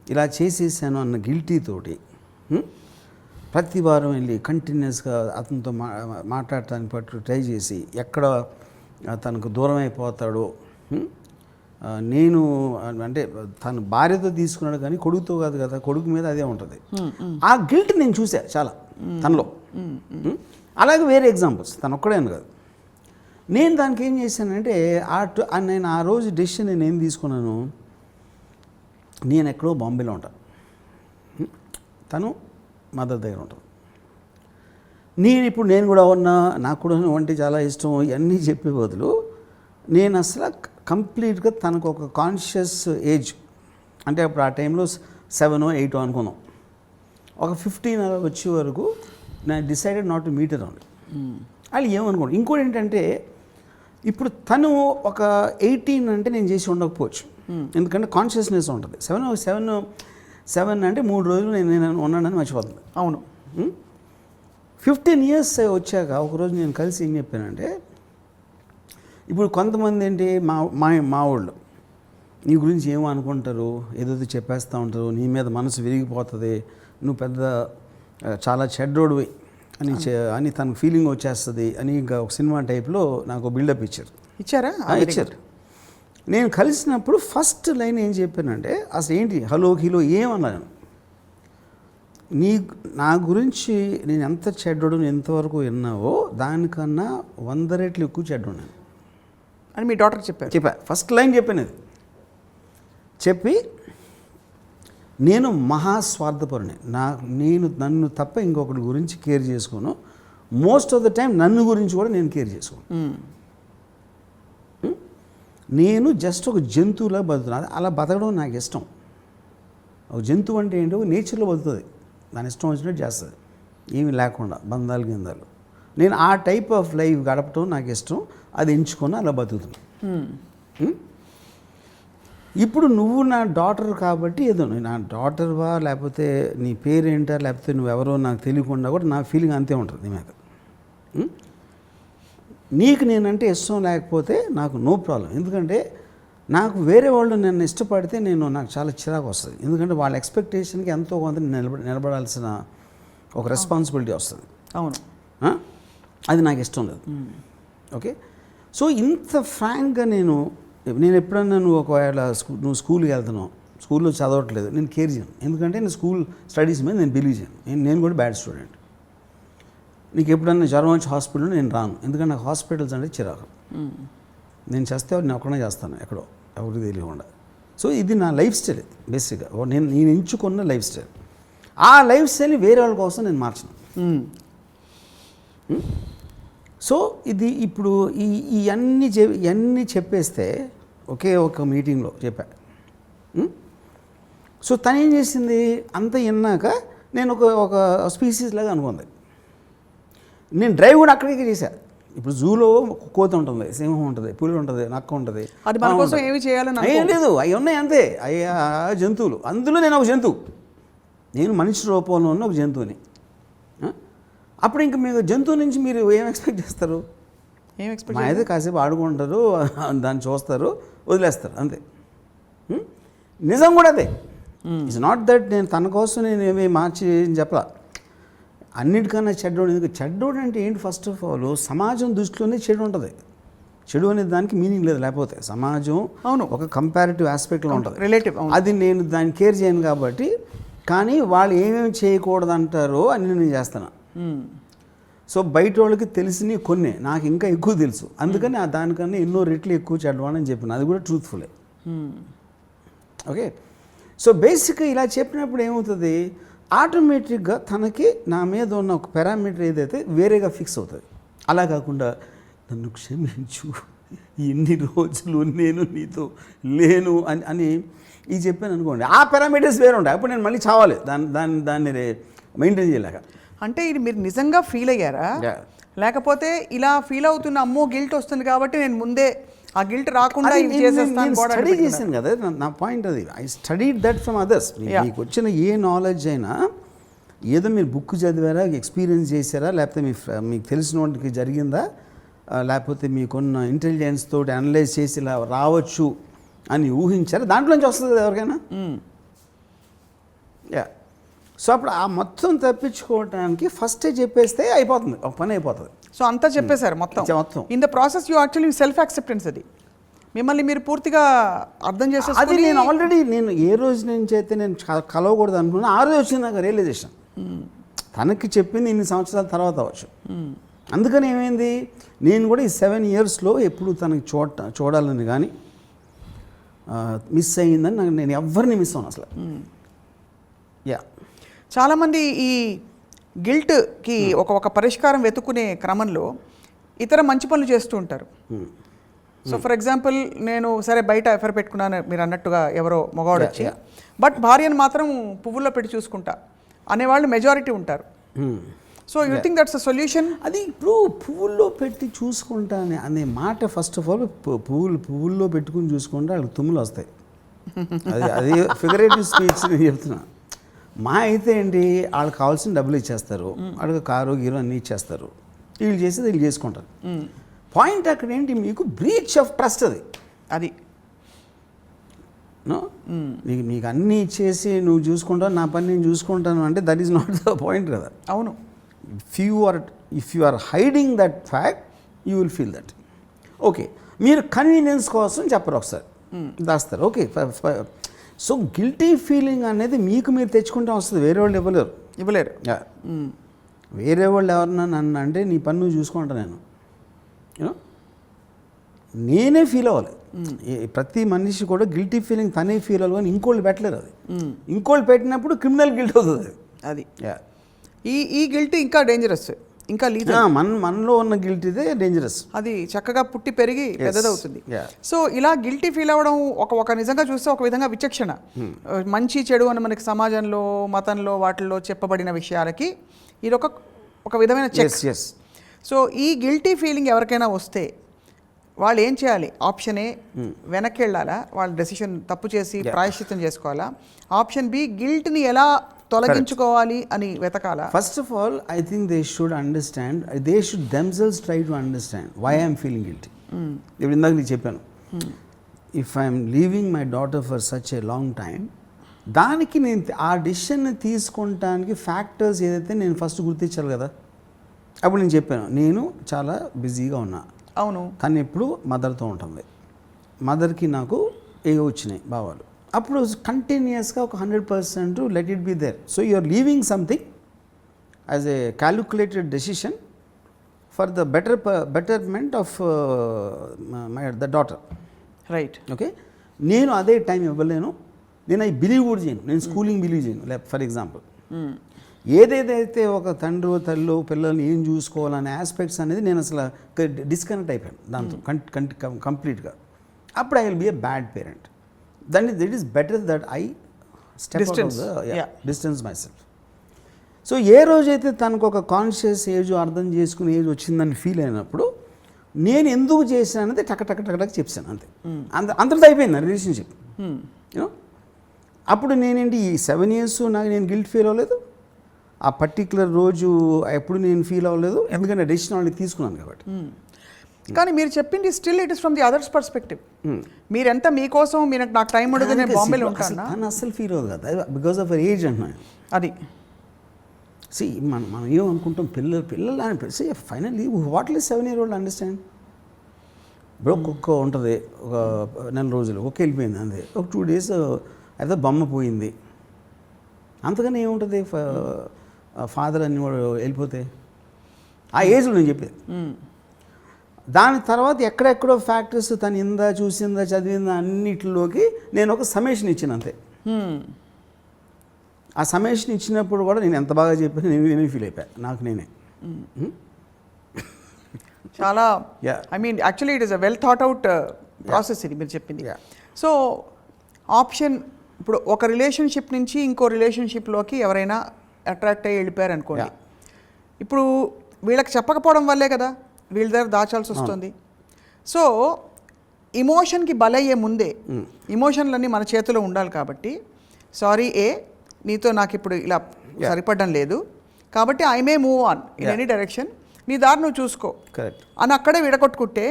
ఇలా చేసేసాను అన్న గిల్టీ తోటి ప్రతి వారం వెళ్ళి కంటిన్యూస్గా అతనితో మాట్లాడటానికి పట్టు ట్రై చేసి ఎక్కడ తనకు దూరం అయిపోతాడో, నేను అంటే తను భార్యతో తీసుకున్నాడు కానీ కొడుకుతో కాదు కదా, కొడుకు మీద అదే ఉంటుంది. ఆ గిల్ట్ నేను చూసా చాలా తనలో. అలాగే వేరే ఎగ్జాంపుల్స్, తను ఒక్కడేను కాదు. నేను దానికి ఏం చేశానంటే నేను ఆ రోజు డెసిషన్ నేను ఏం తీసుకున్నాను, నేను ఎక్కడో బాంబేలో ఉంటాను, తను మదర్ దగ్గర ఉంటుంది. నేను కూడా ఉన్నా, నాకు కూడా వంటి చాలా ఇష్టం, ఇవన్నీ చెప్పే బదులు నేను అసలు కంప్లీట్గా తనకు ఒక కాన్షియస్ ఏజ్, అంటే అప్పుడు ఆ టైంలో 7 or 8 అనుకున్నాం, ఒక 15 అలా వచ్చే వరకు నేను decided not to meet around. వాళ్ళు ఏమనుకోండి. ఇంకోటి ఏంటంటే ఇప్పుడు తను ఒక 18 అంటే నేను చేసి ఉండకపోవచ్చు, ఎందుకంటే కాన్షియస్నెస్ ఉంటుంది. 7 అంటే 3 రోజులు నేను ఉన్నానని మర్చిపోతుంది. అవును. 15 years వచ్చాక ఒకరోజు నేను కలిసి ఏం చెప్పానంటే, ఇప్పుడు కొంతమంది ఏంటి మా వాళ్ళు నీ గురించి ఏమో అనుకుంటారు, ఏదో చెప్పేస్తూ ఉంటారు, నీ మీద మనసు విరిగిపోతుంది, నువ్వు పెద్ద చాలా చెడ్డోడివి అని తనకు ఫీలింగ్ వచ్చేస్తుంది అని ఇంకా ఒక సినిమా టైప్లో నాకు బిల్డప్ ఇచ్చారా? ఇచ్చారు. నేను కలిసినప్పుడు ఫస్ట్ లైన్ ఏం చెప్పానంటే, అసలు ఏంటి హలో ఏమన్నాను, నా గురించి నేను ఎంత చెడ్డోడు ఎంతవరకు విన్నావో దానికన్నా 100 రెట్లు ఎక్కువ చెడ్డోన్నాను అని మీ డాక్టర్ చెప్పా. ఫస్ట్ లైన్ చెప్పాను అది. చెప్పి నేను మహాస్వార్థపరుని, నన్ను తప్ప ఇంకొకటి గురించి కేర్ చేసుకోను, మోస్ట్ ఆఫ్ ద టైం నన్ను గురించి కూడా నేను కేర్ చేసుకోను. నేను జస్ట్ ఒక జంతువులా బతుకుతున్నాను, అలా బతకడం నాకు ఇష్టం. ఒక జంతువు అంటే ఏంటో నేచర్లో బతుకుతుంది, దాని ఇష్టం వచ్చినట్టు చేస్తుంది, ఏమీ లేకుండా బంధాలు గిందాలు. నేను ఆ టైప్ ఆఫ్ లైఫ్ గడపటం నాకు ఇష్టం, అది ఎంచుకొని అలా బతుకుతున్నాను. ఇప్పుడు నువ్వు నా డాటర్ కాబట్టి ఏదో నా డాటర్వా లేకపోతే నీ పేరేంటా లేకపోతే నువ్వెవరో నాకు తెలియకుండా కూడా నా ఫీలింగ్ అంతే ఉంటుంది నీ మీద. నీకు నేనంటే ఇష్టం లేకపోతే నాకు నో ప్రాబ్లం, ఎందుకంటే నాకు వేరే వాళ్ళు నన్ను ఇష్టపడితే నాకు చాలా చిరాకు వస్తుంది, ఎందుకంటే వాళ్ళ ఎక్స్పెక్టేషన్కి ఎంతో కొంత నిలబడాల్సిన ఒక రెస్పాన్సిబిలిటీ వస్తుంది. అవును, అది నాకు ఇష్టం లేదు. ఓకే, సో ఇంత ఫ్రాంక్గా నేను ఎప్పుడన్నా నువ్వు స్కూల్కి వెళ్తున్నావు, స్కూల్లో చదవట్లేదు, నేను కేర్ చేయను, ఎందుకంటే నేను స్కూల్ స్టడీస్ మీద నేను బిలీవ్ చేయను. నేను కూడా బ్యాడ్ స్టూడెంట్. నీకు ఎప్పుడన్నా జ్వరం వచ్చి హాస్పిటల్లో నేను రాను, ఎందుకంటే నాకు హాస్పిటల్స్ అంటే చిరాకు. నేను చేస్తే నేను ఒక్కడే చేస్తాను, ఎక్కడో ఎవరికి తెలియకుండా. సో ఇది నా లైఫ్ స్టైల్ బేసిక్గా, నేను ఎంచుకున్న లైఫ్ స్టైల్. ఆ లైఫ్ స్టైల్ వేరే వాళ్ళ కోసం నేను మార్చను. సో ఇది ఇప్పుడు ఇవన్నీ చెప్పేస్తే ఒకే ఒక మీటింగ్లో చెప్పా. సో తను ఏం చేసింది, అంత విన్నాక నేను ఒక స్పీసీస్ లాగా అనుకుంది. నేను డ్రైవ్ కూడా అక్కడికే చేశాను. ఇప్పుడు జూలో కోతి ఉంటుంది, సింహం ఉంటుంది, పులి ఉంటుంది, నక్క ఉంటుంది, అది మన కోసం ఏమి చేయాలని ఏం లేదు, అవి ఉన్నాయి అంతే, అయ్యా జంతువులు. అందులో నేను ఒక జంతువు, నేను మనిషి రూపంలో ఉన్న ఒక జంతువుని. అప్పుడు ఇంక మీరు జంతువు నుంచి మీరు ఏం ఎక్స్పెక్ట్ చేస్తారు? మా అయితే కాసేపు ఆడుకుంటారు, దాన్ని చూస్తారు, వదిలేస్తారు, అంతే. నిజం కూడా అదే. ఇట్స్ నాట్ దట్ నేను తన కోసం నేను ఏమి మార్చి చెప్పాల. అన్నిటికన్నా చెడ్డోడు. ఎందుకు చెడ్డోడు అంటే ఏంటి? ఫస్ట్ ఆఫ్ ఆల్ సమాజం దృష్టిలోనే చెడు ఉంటుంది. చెడు అనే దానికి మీనింగ్ లేదు, లేకపోతే సమాజం ఒక కంపారిటివ్ ఆస్పెక్ట్లో ఉంటుంది, రిలేటివ్. అది నేను దాన్ని కేర్ చేయను కాబట్టి. కానీ వాళ్ళు ఏమేమి చేయకూడదు అంటారో అని నేను చేస్తాను. సో బయట వాళ్ళకి తెలిసినవి కొన్ని నాకు ఇంకా ఎక్కువ తెలుసు, అందుకని దానికన్నా ఎన్నో రెట్లు ఎక్కువ చెడ్డవాడని చెప్పిన, అది కూడా ట్రూత్ఫుల్లే. ఓకే, సో బేసిక్గా ఇలా చెప్పినప్పుడు ఏమవుతుంది, ఆటోమేటిక్గా తనకి నా మీద ఉన్న ఒక పారామీటర్ ఏదైతే వేరేగా ఫిక్స్ అవుతుంది. అలా కాకుండా నన్ను క్షమించు, ఎన్ని రోజులు నేను నీతో లేను అని ఇది చెప్పాను అనుకోండి, ఆ పారామీటర్స్ వేరే ఉంటాయి. అప్పుడు నేను మళ్ళీ చావాలి దాన్ని మెయింటైన్ చేయలేక. అంటే ఇది మీరు నిజంగా ఫీల్ అయ్యారా, లేకపోతే ఇలా ఫీల్ అవుతున్న అమ్మో గిల్ట్ వస్తుంది కాబట్టి నేను ముందే ఆ గిల్ట్ రాకుండా స్టడీ చేశాను కదా, నా పాయింట్ అది. I studied that from others. మీకు వచ్చిన ఏ నాలెడ్జ్ అయినా ఏదో మీరు బుక్ చదివారా, ఎక్స్పీరియన్స్ చేశారా, లేకపోతే మీకు తెలిసిన వాటికి జరిగిందా, లేకపోతే మీకున్న ఇంటెలిజెన్స్ తోటి అనలైజ్ చేసి ఇలా రావచ్చు అని ఊహించారా, దాంట్లోంచి వస్తుంది కదా ఎవరికైనా. యా. సో అప్పుడు ఆ మొత్తం తప్పించుకోవడానికి ఫస్టే చెప్పేస్తే అయిపోతుంది, ఒక పని అయిపోతుంది. సో అంతా చెప్పేశారు మొత్తం. In the process you actually self acceptance, అది మిమ్మల్ని మీరు పూర్తిగా అర్థం చేసే. అది నేను ఆల్రెడీ నేను ఏ రోజు నుంచి అయితే నేను కలవకూడదు అనుకున్నా, ఆ రోజు వచ్చింది నాకు రియలైజేషన్. తనకి చెప్పింది ఇన్ని సంవత్సరాల తర్వాత అవ్వచ్చు. అందుకని ఏమైంది, నేను కూడా ఈ 7 yearsలో ఎప్పుడు తనకి చూడాలని కానీ మిస్ అయ్యిందని నేను ఎవరిని మిస్ అవ్వను అసలు. యా. చాలామంది ఈ గిల్ట్కి ఒక పరిష్కారం వెతుక్కునే క్రమంలో ఇతర మంచి పనులు చేస్తూ ఉంటారు. సో ఫర్ ఎగ్జాంపుల్, నేను సరే బయట ఎఫర్ పెట్టుకున్నాను మీరు అన్నట్టుగా ఎవరో మగవాడు వచ్చి, బట్ భార్యను మాత్రం పువ్వుల్లో పెట్టి చూసుకుంటా అనేవాళ్ళు మెజారిటీ ఉంటారు. So you think that's a solution? అది ఇప్పుడు పువ్వుల్లో పెట్టి చూసుకుంటా అనే మాట ఫస్ట్ ఆఫ్ ఆల్ పువ్వుల్లో పెట్టుకుని చూసుకుంటే వాళ్ళకి తుమ్ములు వస్తాయి. అది ఫిగరేటివ్ స్పీచ్ నేను చెప్తున్నా. మా అయితే ఏంటి, వాళ్ళకి కావాల్సిన డబ్బులు ఇచ్చేస్తారు, వాళ్ళకి కారు గీరు అన్నీ ఇచ్చేస్తారు, వీళ్ళు చేసేది వీళ్ళు చేసుకుంటారు. పాయింట్ అక్కడ ఏంటి, మీకు బ్రీచ్ ఆఫ్ ట్రస్ట్ అది నీకు అన్నీ ఇచ్చేసి నువ్వు చూసుకుంటావు, నా పని నేను చూసుకుంటాను అంటే that is not the point కదా. అవును. If you are hiding that fact you will feel that. Okay, మీరు కన్వీనియన్స్ కోసం చెప్పరు, ఒకసారి దాస్తారు. ఓకే, సో గిల్టీ ఫీలింగ్ అనేది మీకు మీరు తెచ్చుకుంటా వస్తుంది, వేరే వాళ్ళు ఇవ్వలేరు. వేరే వాళ్ళు ఎవరన్నా నన్ను అంటే నీ పని నువ్వు చూసుకుంటా, యూనో నేనే ఫీల్ అవ్వాలి. ప్రతి మనిషి కూడా గిల్టీ ఫీలింగ్ తనే ఫీల్ అవ్వాలి, ఇంకోళ్ళు పెట్టలేరు. అది ఇంకోళ్ళు పెట్టినప్పుడు క్రిమినల్ గిల్ట్ అవుతుంది. అది ఈ గిల్ట్ ఇంకా డేంజరస్, ఇంకా మనలో ఉన్న గిల్ట్ ఇదే డేంజరస్. అది చక్కగా పుట్టి పెరిగి పెద్దదవుతుంది. సో ఇలా గిల్టీ ఫీల్ అవ్వడం ఒక నిజంగా చూస్తే ఒక విధంగా విచక్షణ. మంచి చెడు అని మనకి సమాజంలో, మతంలో, వాటిల్లో చెప్పబడిన విషయాలకి ఇది ఒక విధమైన చెక్. సో ఈ గిల్టీ ఫీలింగ్ ఎవరికైనా వస్తే వాళ్ళు ఏం చేయాలి? ఆప్షన్ ఏ, వెనక్కి వెళ్ళాలా, వాళ్ళ డెసిషన్ తప్పు చేసి ప్రాయశ్చిత్తం చేసుకోవాలా? ఆప్షన్ బి, గిల్ట్ని ఎలా తొలగించుకోవాలి అని వెతకాలా? First of all I think they should understand, they should themselves try to understand why I'm feeling guilty. ఇప్పుడు ఇందాక నీకు చెప్పాను, if I'm leaving my daughter for such a long time, దానికి నేను ఆ డిసిషన్ని తీసుకుంటానికి ఫ్యాక్టర్స్ ఏదైతే నేను ఫస్ట్ గుర్తించాలి కదా. అప్పుడు నేను చెప్పాను, నేను చాలా బిజీగా ఉన్నా. అవును. తను ఎప్పుడు మదర్తో ఉంటుంది, మదర్కి నాకు ఏవో వచ్చినాయి భావాలు. అప్పుడు కంటిన్యూస్గా ఒక 100% let it be there. So you are leaving something as a calculated decision for the betterment of the daughter. Right. Okay, నేను అదే టైం ఇవ్వలేను, నేను అవి బిలీవ్ కూడా చేయను, నేను స్కూలింగ్ బిలీవ్ చేయను. ఫర్ ఎగ్జాంపుల్, ఏదేదైతే ఒక తండ్రి తల్లి పిల్లల్ని ఏం చూసుకోవాలనే ఆస్పెక్ట్స్ అనేది నేను అసలు డిస్కనెక్ట్ అయిపోయాను దాంతో కంప్లీట్గా. అప్పుడు I will be a bad parent. That is better that I step out of the distance myself. So ఏ రోజైతే తనకు ఒక కాన్షియస్ ఏజ్, అర్థం చేసుకునే ఏజ్ వచ్చిందని ఫీల్ అయినప్పుడు నేను ఎందుకు చేశాను అనేది టక్ చెప్పాను, అంతే. అంతటితో అయిపోయింది రిలేషన్షిప్. యూనో, అప్పుడు నేనేంటి ఈ 7 years నేను గిల్ట్ ఫీల్ అవ్వలేదు, ఆ పర్టిక్యులర్ రోజు ఎప్పుడు నేను ఫీల్ అవ్వలేదు, ఎందుకంటే డెసిషన్ ఆల్రెడీ తీసుకున్నాను కాబట్టి. కానీ మీరు చెప్పింది still it is from the others perspective. మీరెంత మీకోసం నాకు టైం ఉండదు, నేను బాంబేలో ఉంటాను అసలు ఫీల్ అవ్వదు కదా, బికాస్ ఆఫ్ అవర్ ఏజ్ అంటున్నాను. అది మనం ఏమనుకుంటాం, పిల్లలు అని finally what is 7-year-old understand. ఇప్పుడు ఒక్కొక్క ఉంటుంది, ఒక 4 రోజులు ఒక్క వెళ్ళిపోయింది అంతే, ఒక 2 days అయితే బొమ్మ పోయింది, అంతగానే ఏముంటుంది. ఫాదర్ అన్ని వెళ్ళిపోతే ఆ ఏజ్లో నేను చెప్పేది. దాని తర్వాత ఎక్కడెక్కడో ఫ్యాక్టర్స్ తను ఇందా చూసిందా చదివిందా అన్నిటిలోకి నేను ఒక సమేషన్ ఇచ్చాను అంతే. ఆ సమేషన్ ఇచ్చినప్పుడు కూడా నేను ఎంత బాగా చెప్పాను, నేనే ఫీల్ అయిపోయాను నాకు నేనే. చాలా I mean actually it is a well thought out process ఇది మీరు చెప్పింది. సో ఆప్షన్, ఇప్పుడు ఒక రిలేషన్షిప్ నుంచి ఇంకో రిలేషన్షిప్లోకి ఎవరైనా అట్రాక్ట్ అయ్యి వెళ్ళిపోయారు అనుకోండి, ఇప్పుడు వీళ్ళకి చెప్పకపోవడం వల్లే కదా వీళ్ళ దగ్గర దాచాల్సి వస్తుంది. సో ఇమోషన్కి బలయ్యే ముందే ఇమోషన్లన్నీ మన చేతిలో ఉండాలి కాబట్టి, సారీ ఏ, నీతో నాకు ఇప్పుడు ఇలా సరిపడడం లేదు, కాబట్టి I may move on in any direction, నీ దారి నువ్వు చూసుకో కరెక్ట్ అని అక్కడే విడగొట్టుకుంటే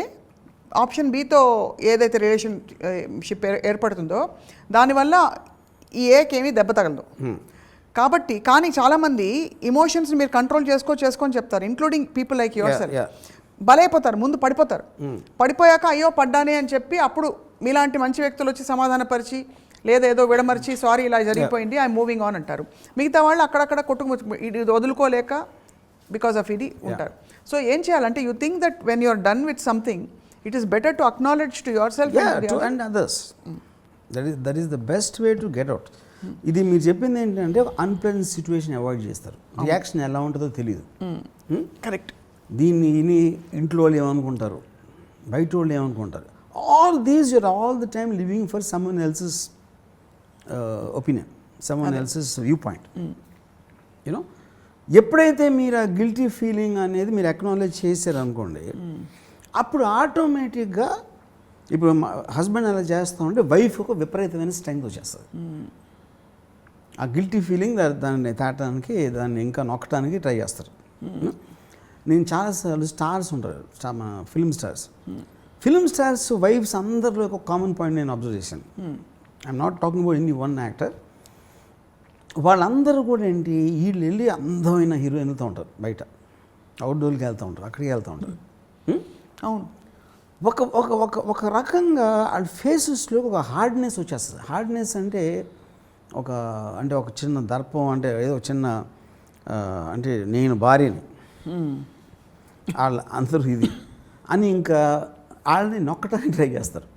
ఆప్షన్ బితో ఏదైతే రిలేషన్షిప్ ఏర్పడుతుందో దానివల్ల ఈ ఏకేమీ దెబ్బ తగలదు. కాబట్టి కానీ చాలామంది ఇమోషన్స్ని మీరు కంట్రోల్ చేసుకొని చెప్తారు, including people like yourself. బలైపోతారు, ముందు పడిపోతారు. పడిపోయాక అయ్యో పడ్డానే అని చెప్పి అప్పుడు మీలాంటి మంచి వ్యక్తులు వచ్చి సమాధానపరిచి లేదా ఏదో విడమర్చి సారీ ఇలా జరిగిపోయింది ఐఎమ్ మూవింగ్ ఆన్ అంటారు. మిగతా వాళ్ళు అక్కడక్కడ ఇది వదులుకోలేక బికాస్ ఆఫ్ ఇది ఉంటారు. సో ఏం చేయాలంటే you think that when you're done with something it is better to acknowledge to yourself and others. That is the best way to get out. ఇది మీరు చెప్పింది ఏంటంటే ఒక అన్ప్లెజెంట్ సిచ్యువేషన్ అవాయిడ్ చేస్తారు. రియాక్షన్ ఎలా ఉంటుందో తెలియదు. కరెక్ట్. దీన్ని ఇంట్లో వాళ్ళు ఏమనుకుంటారు, బయట వాళ్ళు ఏమనుకుంటారు, all these you're all the time living for someone else's opinion, someone else's view point. You know ఎప్పుడైతే మీరు ఆ గిల్టీ ఫీలింగ్ అనేది మీరు అక్నాలెడ్జ్ చేశారనుకోండి, అప్పుడు ఆటోమేటిక్గా ఇప్పుడు హస్బెండ్ అలా చేస్తూ ఉంటే వైఫ్ ఒక విపరీతమైన స్ట్రెంగ్త్ వచ్చేస్తుంది. ఆ గిల్టీ ఫీలింగ్ దాన్ని తాటడానికి, దాన్ని ఇంకా నొక్కడానికి ట్రై చేస్తారు. నేను చాలాసార్లు స్టార్స్ ఉంటారు, మన ఫిల్మ్ స్టార్స్ వైఫ్స్ అందరిలో ఒక కామన్ పాయింట్ నేను అబ్జర్వ్ చేశాను. I'm not talking about any one actor. వాళ్ళందరూ కూడా ఏంటి, వీళ్ళు వెళ్ళి అందమైన హీరోయిన్లతో ఉంటారు, బయట అవుట్డోర్కి వెళ్తూ ఉంటారు, అక్కడికి వెళ్తూ ఉంటారు. అవును. ఒక ఒక ఒక ఒక రకంగా వాళ్ళ ఫేసెస్లో ఒక హార్డ్నెస్ వచ్చేస్తుంది. హార్డ్నెస్ అంటే ఒక చిన్న దర్పం, అంటే ఏదో చిన్న అంటే నేను భార్యని వాళ్ళ అందరూ ఇది అని ఇంకా వాళ్ళని నొక్కటానికి ట్రై చేస్తారు.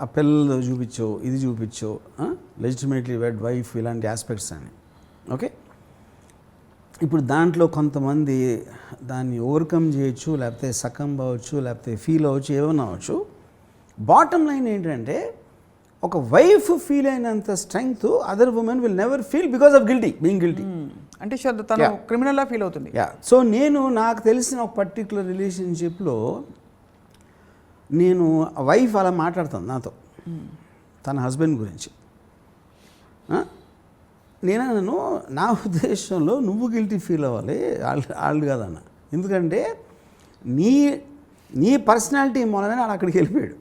ఆ పిల్లలు చూపించో, ఇది చూపించో, లెజిటిమేట్లీ వెడ్ వైఫ్, ఇలాంటి ఆస్పెక్ట్స్ అని. ఓకే, ఇప్పుడు దాంట్లో కొంతమంది దాన్ని ఓవర్కమ్ చేయొచ్చు, లేకపోతే సకంబ్ అవ్వచ్చు, లేకపోతే ఫీల్ అవ్వచ్చు, ఏమైనా అవ్వచ్చు. బాటమ్ లైన్ ఏంటంటే ఒక వైఫ్ ఫీల్ అయినంత strength other women will never feel because of being guilty. అంటే తను క్రిమినల్లా ఫీల్ అవుతుంది. సో నాకు తెలిసిన ఒక పర్టికులర్ రిలేషన్షిప్లో నేను వైఫ్ అలా మాట్లాడతాను నాతో, తన హస్బెండ్ గురించి. నన్ను నా ఉద్దేశంలో నువ్వు గిల్టీ ఫీల్ అవ్వాలి, వాళ్ళు కాదన్న. ఎందుకంటే నీ పర్సనాలిటీ మూలనే వాళ్ళు అక్కడికి వెళ్ళిపోయాడు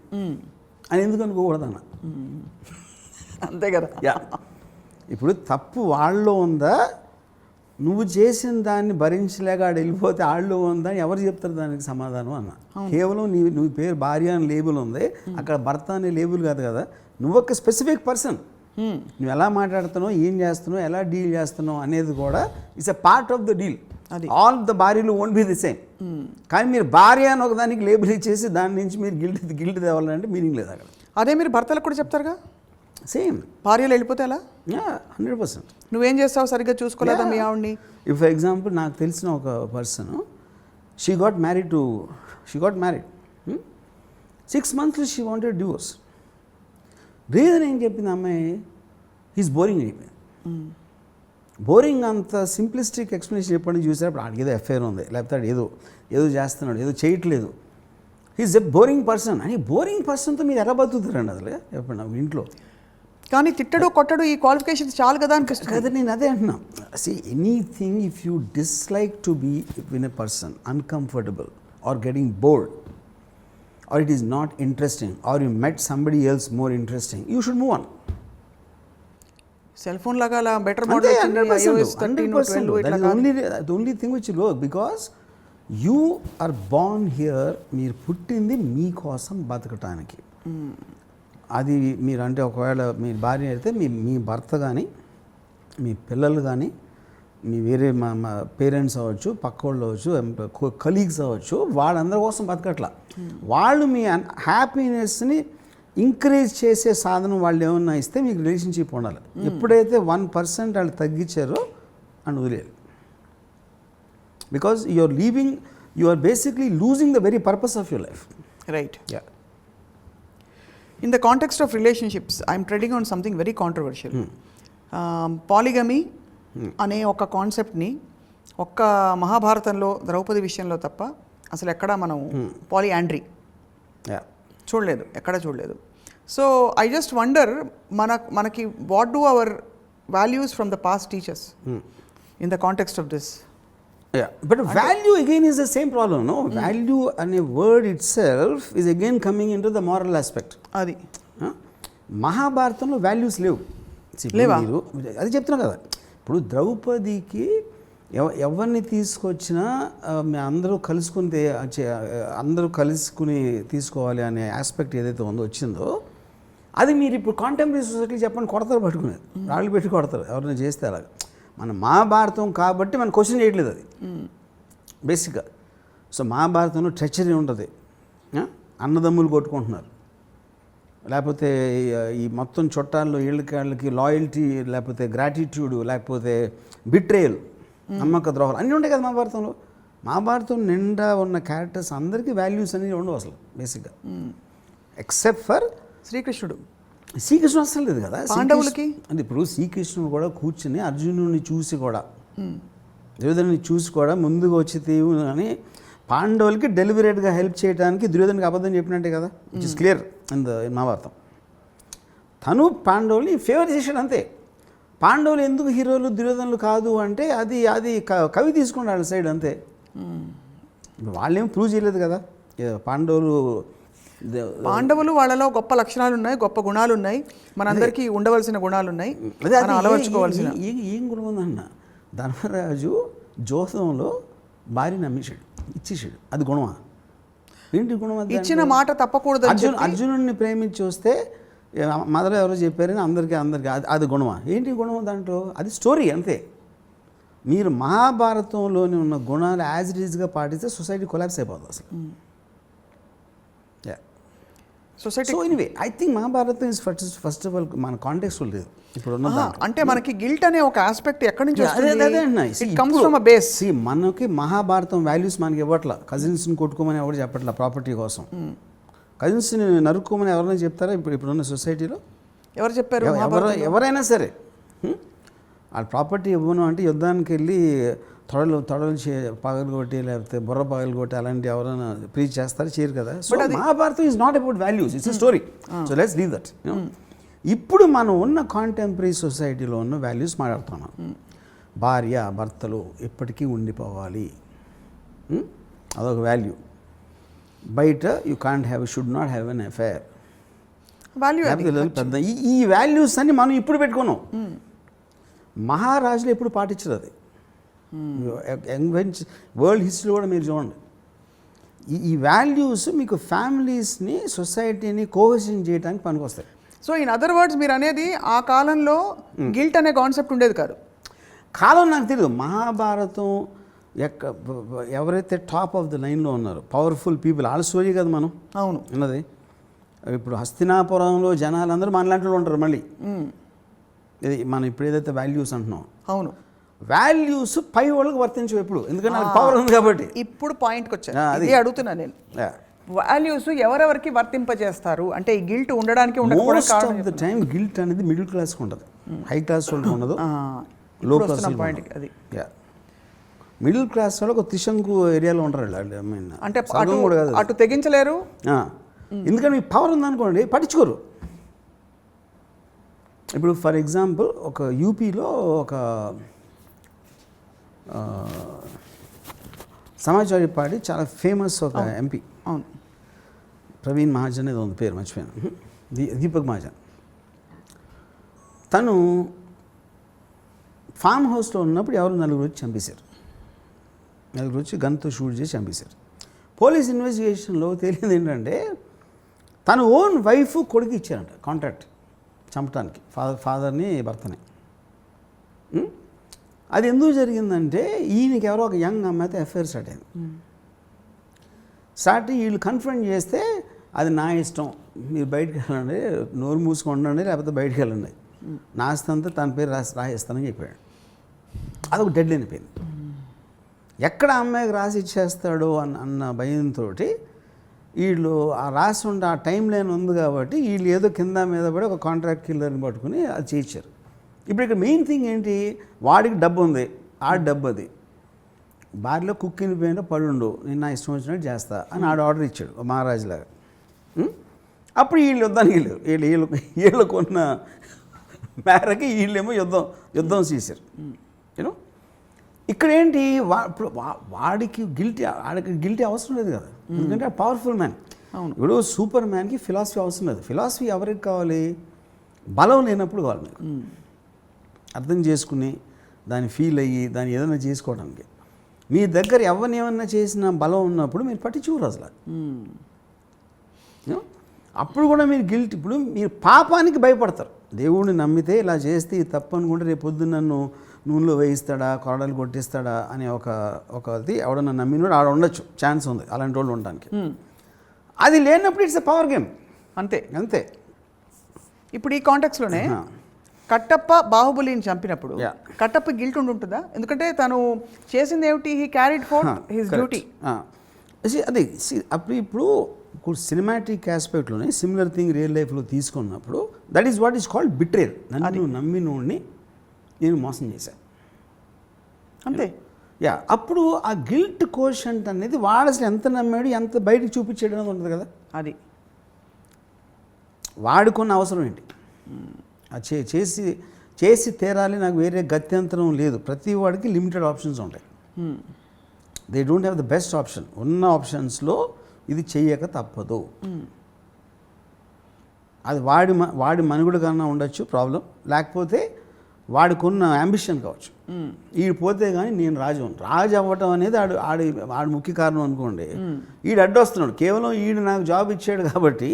అని ఎందుకు అనుకోకూడదన్న. అంతే కదా. ఇప్పుడు తప్పు వాళ్ళలో ఉందా, నువ్వు చేసిన దాన్ని భరించలేక ఆడు వెళ్ళిపోతే వాళ్ళు ఉందా అని ఎవరు చెప్తారు దానికి సమాధానం అన్న. కేవలం నువ్వు పేరు భార్య అని లేబుల్ ఉంది, అక్కడ భర్త అనే లేబుల్ కాదు కదా. నువ్వు ఒక స్పెసిఫిక్ పర్సన్, నువ్వు ఎలా మాట్లాడుతున్నావు, ఏం చేస్తున్నావు, ఎలా డీల్ చేస్తున్నావు అనేది కూడా it's a part of the deal. All the భార్యలు వోంట్ బి ది సేమ్. కానీ మీరు భార్య అని ఒక దానికి లేబుల్ ఇచ్చేసి దాని నుంచి మీరు గిల్ట్ తేవాలంటే మీనింగ్ లేదు అక్కడ. అదే మీరు భర్తలకు కూడా చెప్తారుగా, సేమ్ భార్యలు వెళ్ళిపోతే ఎలా? 100%. నువ్వేం చేస్తావు, సరిగ్గా చూసుకోలేదా మీ ఆవిడ్ని? ఇఫ్ ఫర్ ఎగ్జాంపుల్ నాకు తెలిసిన ఒక person, she got married 6 months she wanted divorce. Reason ఏం చెప్పింది అమ్మాయి, హీస్ బోరింగ్ అయిపోయింది. బోరింగ్ అంత సింప్లిస్టిక్ ఎక్స్ప్లెనేషన్ చెప్పండి చూసారు. అప్పుడు ఆడికి ఏదో ఎఫ్ఐఆర్ ఉంది, లేకపోతే ఏదో చేస్తున్నాడు, ఏదో చేయట్లేదు, హీస్ ఎ బోరింగ్ పర్సన్. అని బోరింగ్ పర్సన్తో మీరు ఎలా బతుకుతారండి అసలు చెప్పండి ఇంట్లో? కానీ తిట్టడు కొట్టడు ఈ క్వాలిఫికేషన్స్ చాలు కదా అనిపిస్తుంది కదా. నేను అదే అంటున్నా, see anything if you dislike to be win a person uncomfortable or getting bored or it is not interesting or you met somebody else more interesting, you should move on. Cell phone లాగా అలా better model iOS 13 12 ఇట్లా the only thing which will work because you are born here, మీరు పుట్టింది మీకోసం బతకటానికి. అది మీరు అంటే ఒకవేళ మీ భార్య అయితే మీ భర్త కానీ మీ పిల్లలు కానీ మీ వేరే మా పేరెంట్స్ అవ్వచ్చు, పక్క వాళ్ళు అవ్వచ్చు, కలీగ్స్ అవ్వచ్చు, వాళ్ళందరి కోసం బతకట్లా. వాళ్ళు మీ హ్యాపీనెస్ని ఇంక్రీజ్ చేసే సాధనం వాళ్ళు ఏమన్నా ఇస్తే మీకు రిలేషన్షిప్ ఉండాలి. ఎప్పుడైతే 1% వాళ్ళు తగ్గించారో అని వదిలేయాలి. Because you are basically losing the very purpose of your life. Right. In the context of relationships I'm treading on something very controversial. Polygamy అనే ఒక కాన్సెప్ట్ని ఒక్క మహాభారతంలో ద్రౌపది విషయంలో తప్ప అసలు ఎక్కడా మనం పాలియాండ్రీ చూడలేదు, ఎక్కడ చూడలేదు. సో ఐ జస్ట్ వండర్ మనకి what do our values from the past teachers in the context of this. Yeah, but value again is the same problem, no? Value and a word itself is again coming into the moral aspect. అది మహాభారతంలో values లేవు. See, ఇప్పుడు లేవా? మీరు అది చెప్తున్నా కదా, ఇప్పుడు ద్రౌపదికి ఎవరిని తీసుకొచ్చినా అందరూ కలుసుకుని అందరూ కలుసుకుని తీసుకోవాలి అనే ఆస్పెక్ట్ ఏదైతే ఉందో వచ్చిందో, అది మీరు ఇప్పుడు కాంటెంపరీ సొసైటీ చెప్పండి, కొడతారు పట్టుకునేది, రాళ్ళు పెట్టి కొడతారు ఎవరైనా చేస్తే అలాగా. మన మహాభారతం కాబట్టి మనం క్వశ్చన్ చేయట్లేదు అది బేసిక్గా. సో మహాభారతంలో ట్రెచరీ ఉంటుంది, అన్నదమ్ములు కొట్టుకుంటున్నారు, లేకపోతే ఈ మొత్తం చుట్టాల్లో వీళ్ళకి లాయల్టీ, లేకపోతే గ్రాటిట్యూడ్, లేకపోతే బిట్రేయల్, నమ్మక ద్రోహాలు అన్నీ ఉంటాయి కదా మహాభారతంలో. మహాభారతం నిండా ఉన్న క్యారెక్టర్స్ అందరికీ వాల్యూస్ అనేవి ఉండవు అసలు బేసిక్గా, ఎక్సెప్ట్ ఫర్ శ్రీకృష్ణుడు. శ్రీకృష్ణుడు అసలు లేదు కదా పాండవులకి. అంటే ఇప్పుడు శ్రీకృష్ణుడు కూడా కూర్చుని అర్జునుడిని చూసి కూడా, దుర్యోధనుని చూసి కూడా ముందుకు వచ్చి తీవు అని పాండవులకి డెలిబరేట్గా హెల్ప్ చేయడానికి దుర్యోధనకి అబద్ధం చెప్పినట్టే కదా, which is clear in Mahabharatam. తను పాండవుల్ని ఫేవర్ చేశాడు అంతే. పాండవులు ఎందుకు హీరోలు దుర్యోధనులు కాదు అంటే అది అది కవి తీసుకున్నాడు సైడ్ అంతే. వాళ్ళేం ప్రూవ్ చేయలేదు కదా పాండవులు వాళ్ళలో గొప్ప లక్షణాలు ఉన్నాయి, గొప్ప గుణాలు ఉన్నాయి, మనందరికీ ఉండవలసిన గుణాలు ఉన్నాయి, మనం అలవర్చుకోవాల్సిన. ఏం గుణం ఉందన్న, ధర్మరాజు జోసంలో భార్యని నమ్మేశాడు, ఇచ్చేసాడు, అది గుణమా? ఏంటి గుణం? ఇచ్చిన మాట తప్పకూడదు. అర్జునుడిని ప్రేమించి వస్తే మదర్ ఎవరో చెప్పారని అందరికీ అది గుణమా? ఏంటి గుణం దాంట్లో? అది స్టోరీ అంతే. మీరు మహాభారతంలోని ఉన్న గుణాలు యాజ్ ఇట్ ఈజ్గా పాటిస్తే సొసైటీ కొలాప్స్ అయిపోతుంది అసలు. Society. So anyway I think Mahabharatam is first of all మన కాంటెక్స్ట్ లేదు ఇప్పుడు ఉన్న. అంటే మనకి గిల్ట్ అనే ఒక ఆస్పెక్ట్ ఎక్కడి నుంచి మనకి మహాభారతం వాల్యూస్ మనకి ఇవ్వట్లా. కజిన్స్ని కొట్టుకోమని ఎవరు చెప్పట్లా ప్రాపర్టీ కోసం. కజిన్స్ని నరుక్కోమని ఎవరైనా చెప్తారా ఇప్పుడున్న సొసైటీలో? ఎవరు చెప్పారు? ఎవరైనా సరే ఆ ప్రాపర్టీ ఇవ్వను అంటే యుద్ధానికి వెళ్ళి తొడలు పగలు కొట్టి లేకపోతే బుర్ర పగలు కొట్టి అలాంటి ఎవరైనా ప్రీచ్ చేస్తారు, చేయరు కదా. So Mahabharatam is not about values, it's a story. So let's leave that. ఇప్పుడు మనం ఉన్న కాంటెంపరీ సొసైటీలో ఉన్న వాల్యూస్ మాట్లాడుతున్నాం. భార్య భర్తలు ఎప్పటికీ ఉండిపోవాలి, అదొక వాల్యూ. బయట you can't have, should not have an affair. పెద్ద ఈ వాల్యూస్ అన్ని మనం ఇప్పుడు పెట్టుకున్నాం. మహారాజులు ఎప్పుడు పాటించరు అది. వరల్డ్ హిస్టరీ కూడా మీరు చూడండి. ఈ వాల్యూస్ మీకు ఫ్యామిలీస్ని, సొసైటీని కోహెషన్ చేయడానికి పనికొస్తాయి. సో ఇన్ అదర్ వర్డ్స్ మీరు అనేది ఆ కాలంలో గిల్ట్ అనే కాన్సెప్ట్ ఉండేది కాదు. కాలం నాకు తెలియదు. మహాభారతం ఎవరైతే టాప్ ఆఫ్ ద లైన్లో ఉన్నారో పవర్ఫుల్ పీపుల్, వాళ్ళ స్టోరీ కదా మనం అవును ఉన్నది. ఇప్పుడు హస్తినాపురంలో జనాలందరూ మనలాంటి వాళ్ళు ఉంటారు. మళ్ళీ ఇది మనం ఇప్పుడు ఏదైతే వాల్యూస్ అంటున్నాం, అవును వాల్యూస్ పై వాళ్ళకి వర్తించవు ఎప్పుడు, ఎందుకంటే నాకు పవర్ ఉంది కాబట్టి. ఇప్పుడు పాయింట్కి వచ్చాను, అది అడుగుతున్నా నేను. వాల్యూస్ ఎవరెవరికి వర్తింపజేస్తారు అంటే ఈ గిల్ట్ ఉండడానికి ఉండకపోవడం టైం గిల్ట్ అనేది మిడిల్ క్లాస్కి ఉంటుంది, హై క్లాస్ వాళ్ళకి ఉండదు, లో క్లాస్ పాయింట్ అది. మిడిల్ క్లాస్ వాళ్ళు ఒక త్రిశంకు ఏరియాలో ఉంటారు. అంటే అటు తెగించలేరు, ఎందుకంటే మీకు పవర్ ఉందనుకోండి పట్టించుకోరు. ఇప్పుడు ఫర్ ఎగ్జాంపుల్ ఒక యూపీలో ఒక సమాజ్వాదీ పార్టీ చాలా ఫేమస్ ఒక ఎంపీ, అవును, ప్రవీణ్ మహాజన్ ఏదో ఉంది పేరు మర్చిపోయాను, దీపక్ మహాజన్. తను ఫామ్ హౌస్లో ఉన్నప్పుడు ఎవరు నలుగురు వచ్చి చంపేశారు. నలుగురు వచ్చి గన్తో షూట్ చేసి చంపేశారు. పోలీస్ ఇన్వెస్టిగేషన్లో తెలియదు ఏంటంటే తను ఓన్ వైఫ్ కొడుకు ఇచ్చారంట కాంట్రాక్ట్ చంపడానికి, ఫాదర్ని భర్తని. అది ఎందుకు జరిగిందంటే ఈయనకి ఎవరో ఒక యంగ్ అమ్మాయితో ఎఫ్ఐఆర్ స్టార్ట్ అయింది. స్టార్ట్ వీళ్ళు కన్ఫర్మ్ చేస్తే అది నా ఇష్టం, మీరు బయటికి వెళ్ళండి, నోరు మూసుకొని ఉండండి, లేకపోతే బయటికి వెళ్ళండి, నా ఆస్తంతా తన పేరు రాసిస్తానని చెప్పాడు. అదొక డెడ్ లైన్ అయిపోయింది. ఎక్కడ అమ్మాయికి రాసి ఇచ్చేస్తాడో అన్న భయంతో వీళ్ళు ఆ రాసి ఉండే ఆ టైం లైన్ ఉంది కాబట్టి వీళ్ళు ఏదో కింద మీద పడి ఒక కాంట్రాక్ట్ కిల్లర్ని పట్టుకుని అది చేయించారు. ఇప్పుడు ఇక్కడ మెయిన్ థింగ్ ఏంటి, వాడికి డబ్బు ఉంది, ఆ డబ్బు అది బారిలో కుక్కిని పోయినా పడుండు, నేను నా ఇష్టం వచ్చినట్టు చేస్తా అని ఆడు ఆర్డర్ ఇచ్చాడు మహారాజులాగా. అప్పుడు వీళ్ళు వద్దానికి వెళ్ళారు. వీళ్ళకున్న మేరకి వీళ్ళేమో యుద్ధం చేశారు యూనో. ఇక్కడ ఏంటి ఇప్పుడు వాడికి గిల్టీ అవసరం లేదు కదా, ఎందుకంటే పవర్ఫుల్ మ్యాన్. అవును. ఇప్పుడు సూపర్ మ్యాన్కి ఫిలాసఫీ అవసరం లేదు. ఫిలాసఫీ ఎవరికి కావాలి? బలం లేనప్పుడు కావాలి మీకు, అర్థం చేసుకుని దాన్ని ఫీల్ అయ్యి దాన్ని ఏదైనా చేసుకోవడానికి. మీ దగ్గర ఎవరిని ఏమన్నా చేసిన బలం ఉన్నప్పుడు మీరు పట్టించుకోరు అసలు. అప్పుడు కూడా మీరు గిల్ట్, ఇప్పుడు మీరు పాపానికి భయపడతారు. దేవుడిని నమ్మితే ఇలా చేస్తే ఇది తప్పు అనుకుంటే రేపు పొద్దున్న నన్ను నూనెలో వేయిస్తాడా, కొరడాలు కొట్టిస్తాడా అనే ఒకది ఎవడన్నా నమ్మినోడు ఆడ ఉండొచ్చు, ఛాన్స్ ఉంది అలాంటి వాళ్ళు ఉండడానికి. అది లేనప్పుడు ఇట్స్ ఎ పవర్ గేమ్, అంతే అంతే. ఇప్పుడు ఈ కాంటెక్స్లోనే కట్టప్ప బాహుబలిని చంపినప్పుడు కట్టప్ప గిల్ట్ ఉంటుందా? ఎందుకంటే తను చేసింది ఏమిటి? He carried fourth his duty. అదే ఇప్పుడు సినిమాటిక్ ఆస్పెక్ట్లోనే సిమిలర్ థింగ్ రియల్ లైఫ్లో తీసుకున్నప్పుడు that is what is called betrayal. నన్ను నమ్మినోడిని నేను మోసం చేశాను, అంతే. అప్పుడు ఆ గిల్ట్ కోషంట్ అనేది వాడు అసలు ఎంత నమ్మాడు, ఎంత బయటకు చూపించాడు అనేది ఉంటుంది కదా. అది వాడుకున్న అవసరం ఏంటి? అది చేసి తీరాలి, నాకు వేరే గత్యంతరం లేదు. ప్రతి వాడికి లిమిటెడ్ ఆప్షన్స్ ఉంటాయి. They don't have the best option. ఉన్న ఆప్షన్స్లో ఇది చెయ్యక తప్పదు. అది వాడి మనుగడ కన్నా ఉండొచ్చు ప్రాబ్లం, లేకపోతే వాడికున్న అంబిషన్ కావచ్చు. ఈడు పోతే కానీ నేను రాజు అవ్వటం అనేది ఆడు ముఖ్య కారణం అనుకోండి. ఈడు అడ్డొస్తున్నాడు, కేవలం ఈడు నాకు జాబ్ ఇచ్చాడు కాబట్టి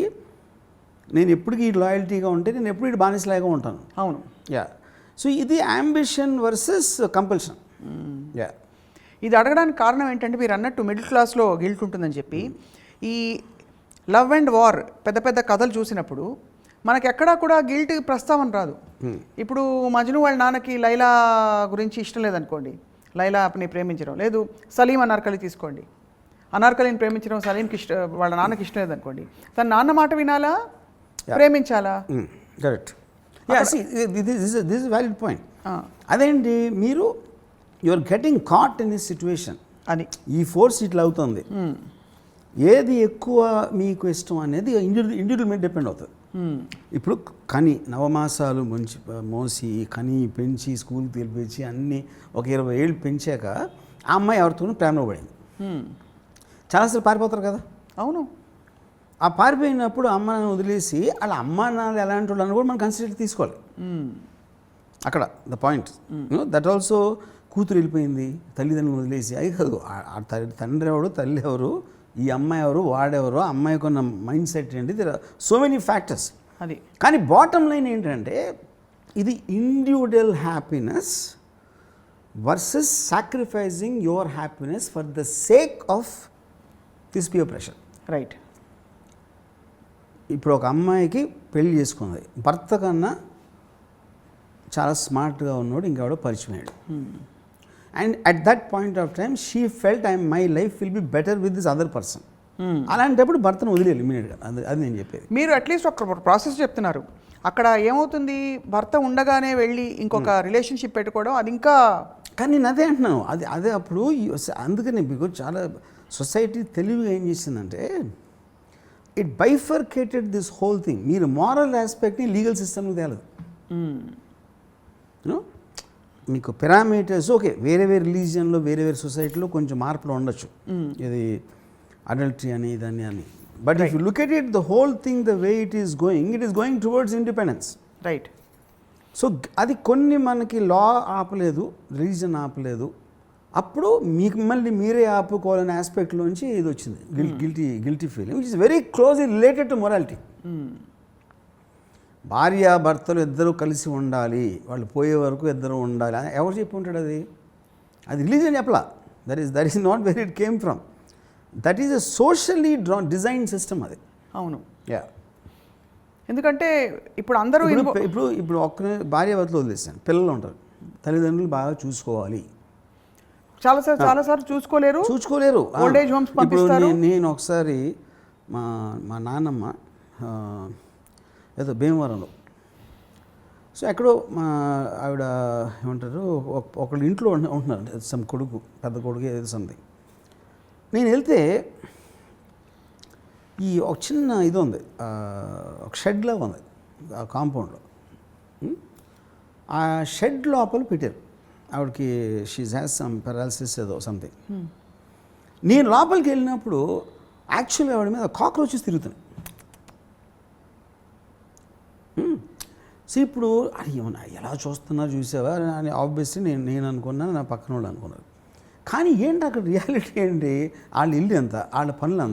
నేను ఎప్పటికీ ఈ లాయల్టీగా ఉంటే నేను ఎప్పుడు ఇటు బానిసలాగా ఉంటాను. అవును. సో ఇది అంబిషన్ వర్సెస్ కంపల్షన్. ఇది అడగడానికి కారణం ఏంటంటే మీరు అన్నట్టు మిడిల్ క్లాస్లో గిల్ట్ ఉంటుందని చెప్పి ఈ లవ్ అండ్ వార్ పెద్ద పెద్ద కథలు చూసినప్పుడు మనకి ఎక్కడా కూడా గిల్ట్ ప్రస్తావన రాదు. ఇప్పుడు మజ్ను వాళ్ళ నాన్నకి లైలా గురించి ఇష్టం లేదనుకోండి, లైలాని ప్రేమించడం లేదు. సలీం అనార్కలి తీసుకోండి, అనార్కలిని ప్రేమించడం సలీంకి వాళ్ళ నాన్నకి ఇష్టం లేదనుకోండి, తన నాన్న మాట వినాలా, ప్రేమించాలా? Correct. This is valid point. అదేంటి, మీరు you're getting caught in this situation అని ఈ ఫోర్స్ ఇట్లా అవుతుంది. ఏది ఎక్కువ మీకు ఇష్టం అనేది ఇండివిజువల్ మీద డిపెండ్ అవుతుంది. ఇప్పుడు నవమాసాలు మోసి పెంచి స్కూల్కి తెలిపించి అన్నీ ఒక 20 ఏళ్ళు పెంచాక ఆ అమ్మాయి ఎవరితోనూ ప్రేమలో పడింది. చాలాసార్లు పారిపోతారు కదా. అవును. ఆ పారిపోయినప్పుడు అమ్మ నాన్న వదిలేసి వాళ్ళ అమ్మ నాన్న ఎలాంటి వాళ్ళు అని కూడా మనం కన్సిడర్ తీసుకోవాలి. అక్కడ ద పాయింట్. దట్ ఆల్సో కూతురు వెళ్ళిపోయింది, తల్లిదండ్రులు వదిలేసి అది కాదు. తండ్రి ఎవరు, తల్లి ఎవరు, ఈ అమ్మాయి ఎవరు, వాడెవరు, అమ్మాయికి ఉన్న మైండ్ సెట్ ఏంటి, there are so many factors. అది కానీ బాటమ్ లైన్ ఏంటంటే ఇది individual happiness versus sacrificing your happiness for the sake of this peer pressure. Right. ఇప్పుడు ఒక అమ్మాయికి పెళ్లి చేసుకుంది, భర్త కన్నా చాలా స్మార్ట్గా ఉన్నాడు ఇంకెవడో పరిచయం అయ్యాడు. And at that point of time she felt my life will be better with this other person. అలాంటప్పుడు భర్తను వదిలేదు ఇమీడియట్గా. అది నేను చెప్పేది. మీరు అట్లీస్ట్ ఒక ప్రాసెస్ చెప్తున్నారు. అక్కడ ఏమవుతుంది, భర్త ఉండగానే వెళ్ళి ఇంకొక రిలేషన్షిప్ పెట్టుకోవడం అది ఇంకా. కానీ నేను అదే అంటున్నాను, అదే అప్పుడు అందుకని మీకు చాలా సొసైటీ తెలివిగా ఏం చేసిందంటే it bifurcated this whole thing. మీరు మారల్ ఆస్పెక్ట్ని లీగల్ సిస్టమ్కి తేలదు. మీకు పారామీటర్స్ ఓకే, వేరే రిలీజియన్లో వేరే సొసైటీలో కొంచెం మార్పులు ఉండొచ్చు, ఇది అడల్టరీ అని ఇదని అని. But if you look at it the whole thing the way it is going towards independence. Right. So అది కొన్ని మనకి లా ఆపలేదు, రిలీజన్ ఆపలేదు. అప్పుడు మిమ్మల్ని మీరే ఆపుకోవాలనే ఆస్పెక్ట్లోంచి ఇది వచ్చింది, guilty feeling which is very closely related to morality. భార్య భర్తలు ఇద్దరు కలిసి ఉండాలి, వాళ్ళు పోయే వరకు ఇద్దరు ఉండాలి, ఎవరు చెప్పి ఉంటాడు? అది రిలీజన్ చెప్పలా. That is not where it came from. That is a socially design system అది. అవును. ఎందుకంటే ఇప్పుడు అందరూ ఇప్పుడు ఒక్క భార్య భర్తలు వదిలేసాను, పిల్లలు ఉంటారు, తల్లిదండ్రులు బాగా చూసుకోవాలి. చాలాసార్లు చూసుకోలేరు. ఓల్డ్ ఏజ్ హోమ్స్ పంపిస్తారు. నేను ఒకసారి మా నాన్నమ్మ ఏదో భీమవరంలో, సో ఎక్కడో మా ఆవిడ ఏమంటారు ఒకళ్ళు ఇంట్లో ఉంటున్నారు, సమ్ కొడుకు, పెద్ద కొడుకు ఏదో సంథింగ్. నేను వెళ్తే ఒక చిన్న ఇది ఉంది, ఒక షెడ్లా ఉంది ఆ కాంపౌండ్లో. ఆ షెడ్ లోపల పెట్టారు ఆవిడకి. షీజ్ హ్యాస్ సమ్ పెరాలసిస్ ఏదో సంథింగ్. నేను లోపలికి వెళ్ళినప్పుడు యాక్చువల్గా ఆవిడ మీద కాక్రోచెస్ తిరుగుతున్నాయి. సో ఇప్పుడు అది ఏమన్నా ఎలా చూస్తున్నారు చూసావా అని ఆబ్వియస్లీ నేను అనుకున్నాను, నా పక్కన వాళ్ళు అనుకున్నారు. కానీ ఏంటి అక్కడ రియాలిటీ ఏంటి, వాళ్ళ ఇల్లు ఎంత, వాళ్ళ పనులు